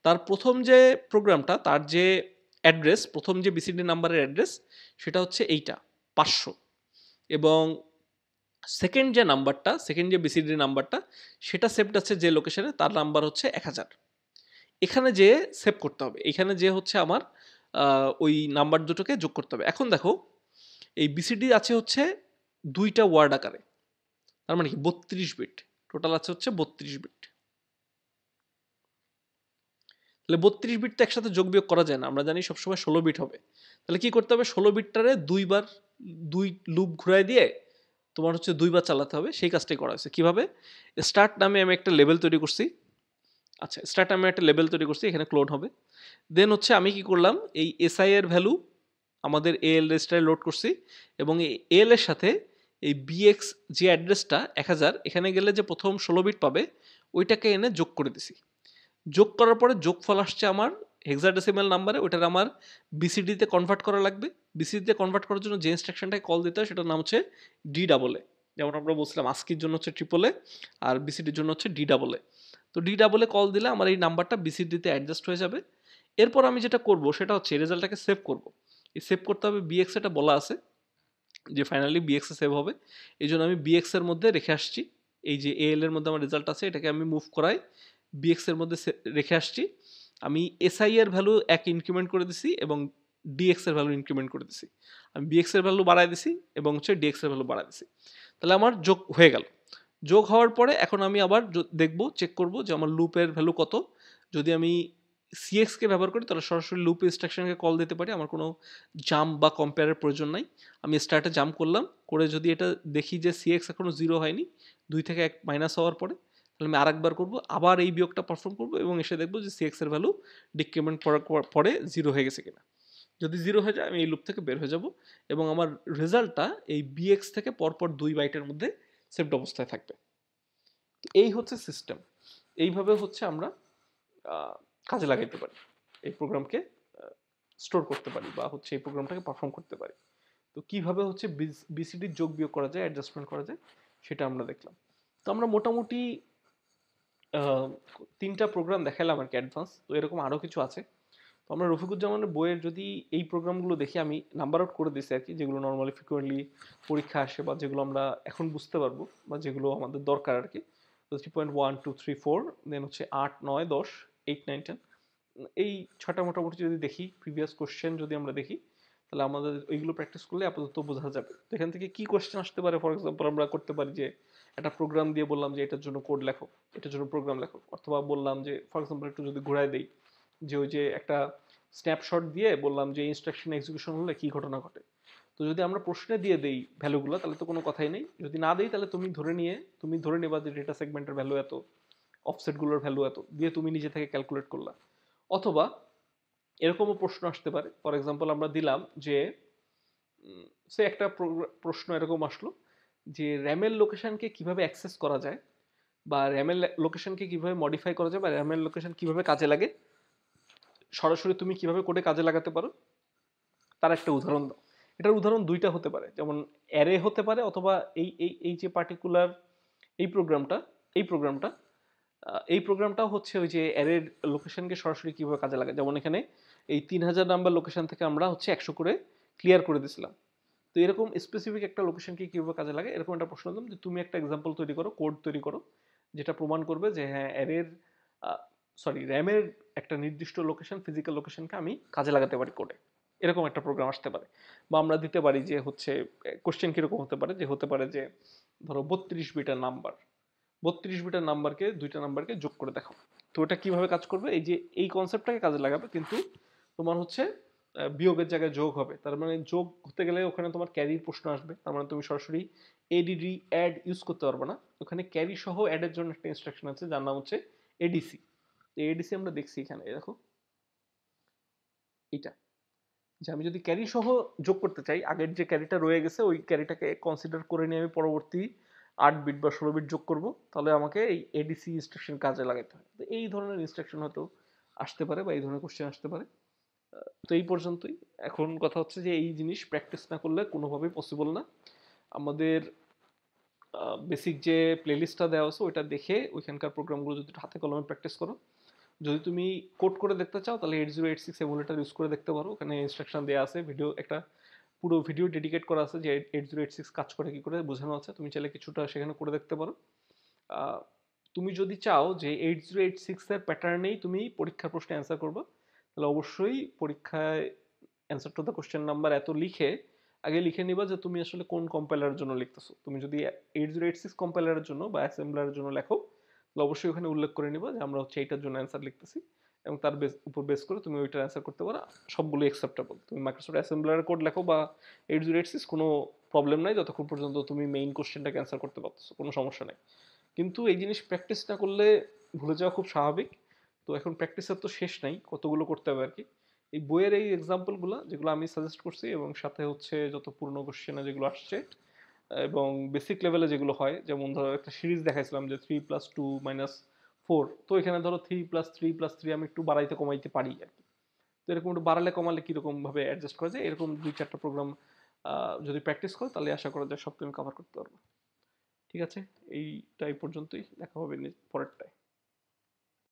তার প্রথম যে প্রোগ্রামটা, তার যে অ্যাড্রেস, প্রথম যে বিসিডি নাম্বারের অ্যাড্রেস সেটা হচ্ছে এইটা 500, এবং সেকেন্ড যে নাম্বারটা, সেকেন্ড যে বিসিডি নাম্বারটা সেটা সেভড আছে যে লোকেশনে, তার নাম্বার হচ্ছে 1000। এখানে যে সেভ করতে হবে, এখানে যে হচ্ছে আমার ওই নাম্বার দুটোকে যোগ করতে হবে। এখন দেখো এই বিসিডি আছে হচ্ছে 2টা ওয়ার্ড আকারে, তার মানে কি 32 বিট, টোটাল আছে হচ্ছে 32 বিট। তাহলে 32 বিট তো একসাথে যোগ বিয়োগ করা যায় না, আমরা জানি সবসময় 16 বিট হবে। তাহলে কি করতে হবে, 16 বিটটারে 2বার 2 লুপ ঘুরাই দিয়ে তোমার হচ্ছে 2বার চালাতে হবে। সেই কাজটাই করা হয়েছে। কিভাবে, স্টার্ট নামে আমি একটা লেভেল তৈরি করছি। আচ্ছা, স্টার্ট নামে একটা লেভেল তৈরি করছি, এখানে ক্লোন হবে। দেন হচ্ছে আমি কি করলাম, এই এসআই এর ভ্যালু আমাদের এএল রেজিস্টারে লোড করছি, এবং এই এএল এর সাথে এই বিএক্স যে অ্যাড্রেসটা 1000, এখানে গেলে যে প্রথম 16 বিট পাবে ওইটাকে এনে যোগ করে দিছি। যোগ করার পরে যোগফল আসছে আমার হেক্সাডেসিমাল নাম্বারে, ওইটার আমার বিসিডিতে কনভার্ট করা লাগবে। বিসিডিতে কনভার্ট করার জন্য যে ইনস্ট্রাকশনটাকে কল দিতে হয় সেটার নাম হচ্ছে ডি ডাবল এ। যেমন আমরা বলছিলাম আস্কির জন্য হচ্ছে ট্রিপল এ, আর বিসিডির জন্য হচ্ছে ডি ডাবল এ। তো ডি ডাবল এ কল দিলে আমার এই নাম্বারটা বিসিডিতে অ্যাডজাস্ট হয়ে যাবে। এরপর আমি যেটা করব সেটা হচ্ছে রেজাল্টটাকে সেভ করব। এই সেভ করতে হবে বিএক্স, এটা বলা আছে যে ফাইনালি বিএক্সে সেভ হবে। এই জন্য আমি বিএক্স এর মধ্যে রেখে আসছি। এই যে এএল এর মধ্যে আমার রেজাল্ট আছে, এটাকে আমি মুভ করাই বিএক্স এর মধ্যে রেখে আসছি। আমি এসআই এর ভ্যালু 1 ইনক্রিমেন্ট করে দিছি এবং ডিএক্স এর ভ্যালু ইনক্রিমেন্ট করে দিছি। আমি বিএক্স এর ভ্যালু বাড়ায় দিছি এবং হচ্ছে ডিএক্স এর ভ্যালু বাড়ায় দিছি। তাহলে আমার যোগ হয়ে গেল। যোগ হওয়ার পরে এখন আমি আবার দেখব, চেক করব যে আমার লুপের ভ্যালু কত। যদি আমি সিএক্সকে ব্যবহার করি তাহলে সরাসরি লুপ ইনস্ট্রাকশনকে কল দিতে পারি, আমার কোনো জাম্প বা কম্পেয়ারের প্রয়োজন নাই। আমি স্টার্টে জাম্প করলাম, করে যদি এটা দেখি যে সিএক্স এখনও 0 হয়নি, 2 থেকে 1 মাইনাস হওয়ার পরে, তাহলে আমি আরেকবার করব, আবার এই বিয়োগটা পারফর্ম করব এবং এসে দেখবো যে সিএক্স এর ভ্যালু ডিক্রিমেন্ট করার পরে 0 হয়ে গেছে কিনা। যদি 0 হয়ে যায় আমি এই লুপ থেকে বের হয়ে যাব এবং আমার রেজাল্টটা এই বিএক্স থেকে পরপর 2 বাইটের মধ্যে সেভড অবস্থায় থাকবে। তো এই হচ্ছে সিস্টেম। এইভাবে হচ্ছে আমরা কাজে লাগাইতে পারি, এই প্রোগ্রামকে স্টোর করতে পারি বা হচ্ছে এই প্রোগ্রামটাকে পারফর্ম করতে পারি। তো কিভাবে হচ্ছে বিসিডির যোগ বিয়োগ করা যায়, অ্যাডজাস্টমেন্ট করা যায়, সেটা আমরা দেখলাম। তো আমরা মোটামুটি 3টা প্রোগ্রাম দেখালাম আর কি অ্যাডভান্স। তো এরকম আরও কিছু আছে। তো আমরা রফিকুজ্জামানের বইয়ের যদি এই প্রোগ্রামগুলো দেখি, আমি নাম্বার আউট করে দিছি আর কি, যেগুলো নর্মালি ফ্রিকোয়েন্টলি পরীক্ষা আসে বা যেগুলো আমরা এখন বুঝতে পারবো বা যেগুলো আমাদের দরকার আর কি। তো 3.1 2 3 4, দেন হচ্ছে 8 9 10 8 9 10, এই 6টা মোটামুটি যদি দেখি, প্রিভিয়াস কোশ্চেন যদি আমরা দেখি, তাহলে আমাদের ওইগুলো প্র্যাকটিস করলে আপাতত বোঝা যাবে। তো এখান থেকে কি কোশ্চেন আসতে পারে, ফর এক্সাম্পল আমরা করতে পারি যে একটা প্রোগ্রাম দিয়ে বললাম যে এটার জন্য কোড লেখো, এটার জন্য প্রোগ্রাম লেখো, অথবা বললাম যে ফর এক্সাম্পল একটু যদি ঘুরাই দেই, যে ওই যে একটা স্ন্যাপশট দিয়ে বললাম যে ইনস্ট্রাকশন এক্সিকিউশন হলে কি ঘটনা ঘটে। তো যদি আমরা প্রশ্নে দিয়ে দেই ভ্যালুগুলো তাহলে তো কোনো কথাই নেই, যদি না দেই তাহলে তুমি ধরে নেবা যে ডেটা সেগমেন্টের ভ্যালু এত, অফসেটগুলোর ভ্যালু এত, দিয়ে তুমি নিজে থেকে ক্যালকুলেট করলা। অথবা এরকমও প্রশ্ন আসতে পারে, ফর এক্সাম্পল আমরা দিলাম যে সে একটা প্রশ্ন এরকম আসলো যে র্যামের লোকেশনকে কিভাবে অ্যাক্সেস করা যায়, বা র্যামের লোকেশনকে কিভাবে মডিফাই করা যায়, বা র্যামের লোকেশন কিভাবে কাজে লাগে, সরাসরি তুমি কিভাবে কোডে কাজে লাগাতে পারো, তার একটা উদাহরণ দাও। এটার উদাহরণ 2টা হতে পারে, যেমন অ্যারে হতে পারে, অথবা এই এই এই যে পার্টিকুলার এই প্রোগ্রামটা, এই প্রোগ্রামটা এই প্রোগ্রামটাও হচ্ছে ওই যে অ্যারের লোকেশনকে সরাসরি কিভাবে কাজে লাগায়। যেমন এখানে এই 3000 নাম্বার লোকেশন থেকে আমরা হচ্ছে 100 করে ক্লিয়ার করে দিছিলাম। তো এরকম স্পেসিফিক একটা লোকেশনকে কিভাবে কাজে লাগে, এরকম একটা প্রশ্ন দিলাম যে তুমি একটা এক্সাম্পল তৈরি করো, কোড তৈরি করো, যেটা প্রমাণ করবে যে হ্যাঁ অ্যারের র্যামের একটা নির্দিষ্ট লোকেশন, ফিজিক্যাল লোকেশনকে আমি কাজে লাগাতে পারি কোডে। এরকম একটা প্রোগ্রাম আসতে পারে। বা আমরা দিতে পারি যে হচ্ছে কোশ্চেন কিরকম হতে পারে, যে হতে পারে যে ধরো 32 বিটের নাম্বার, 32 বিটের নাম্বারকে 2টা নাম্বারকে যোগ করে দেখাও। তো এটা কিভাবে কাজ করবে, এই যে এই কনসেপ্টটাকে কাজে লাগাবে, কিন্তু তোমার হচ্ছে বিয়োগের জায়গায় যোগ হবে। তার মানে যোগ হতে গেলে ওখানে তোমার ক্যারির প্রশ্ন আসবে, তার মানে তুমি সরাসরি এডিডি অ্যাড ইউজ করতে পারবে না। ওখানে ক্যারি সহ অ্যাডের জন্য একটা ইনস্ট্রাকশন আছে যার নাম হচ্ছে এডিসি। তো এডিসি আমরা দেখছি এখানে, দেখো এটা, যে আমি যদি ক্যারি সহ যোগ করতে চাই, আগের যে ক্যারিটা রয়ে গেছে ওই ক্যারিটাকে কনসিডার করে নিয়ে আমি পরবর্তী 8 বিট বা 16 বিট যোগ করব, তাহলে আমাকে এই এডিসি ইনস্ট্রাকশন কাজে লাগাতে হয়। তো এই ধরনের ইনস্ট্রাকশন হয়তো আসতে পারে বা এই ধরনের কোশ্চেন আসতে পারে। তো এই পর্যন্তই। এখন কথা হচ্ছে যে এই জিনিস প্র্যাকটিস না করলে কোনোভাবেই পসিবল না। আমাদের বেসিক যে প্লেলিস্টটা দেওয়া আছে ওইটা দেখে ওইখানকার প্রোগ্রামগুলো যদি হাতে কলমে প্র্যাকটিস করো, যদি তুমি কোড করে দেখতে চাও তাহলে 8086 এমুলেটর ইউজ করে দেখতে পারো। ওখানে ইনস্ট্রাকশন দেওয়া আছে, ভিডিও একটা পুরো ভিডিও ডেডিকেট করা আছে যে 8086 কাজ করে কি করে বোঝানো আছে, তুমি চাইলে কিছুটা সেখানে করে দেখতে পারো। তুমি যদি চাও যে 8086 এর প্যাটার্নেই তুমি পরীক্ষার প্রশ্নে অ্যান্সার করবে, তাহলে অবশ্যই পরীক্ষায় answer to the question number এত লিখে আগে লিখে নিবা যে তুমি আসলে কোন কম্পাইলারের জন্য লিখতেছো। তুমি যদি 8086 কম্পাইলারের জন্য বা অ্যাসেম্বলারের জন্য লেখো, তাহলে অবশ্যই ওখানে উল্লেখ করে নিবা যে আমরা হচ্ছে এইটার জন্য অ্যান্সার লিখতেছি, এবং তার উপর বেস করে তুমি ওইটার অ্যান্সার করতে পারো। সবগুলো অ্যাকসেপ্টেবল। তুমি মাইক্রোসফট অ্যাসেম্বলারের কোড লেখো বা 8086, কোনো প্রবলেম নাই যতক্ষণ পর্যন্ত তুমি মেইন কোশ্চেনটাকে অ্যান্সার করতে পারতেছো, কোনো সমস্যা নেই। কিন্তু এই জিনিস প্র্যাকটিস না করলে ভুলে যাওয়া খুব স্বাভাবিক। তো এখন প্র্যাকটিসের তো শেষ নাই, কতগুলো করতে হবে আর কি। এই বইয়ের এই এক্সাম্পলগুলো যেগুলো আমি সাজেস্ট করছি, এবং সাথে হচ্ছে যত পুরনো কোশ্চেনে যেগুলো আসছে এবং বেসিক লেভেলে যেগুলো হয়, যেমন ধরো একটা সিরিজ দেখাইছিলাম যে 3+2 - 4, তো এখানে ধরো 3+3+3 আমি একটু বাড়াইতে কমাইতে পারি আর কি। তো এরকম একটু বাড়ালে কমালে কিরকম ভাবে অ্যাডজাস্ট করা যায়, এরকম 2-4টা প্রোগ্রাম যদি প্র্যাকটিস করো তাহলে আশা করা যায় সব তুমি কভার করতে পারবে। ঠিক আছে, এইটাই পর্যন্তই, দেখা হবে পরেরটায়।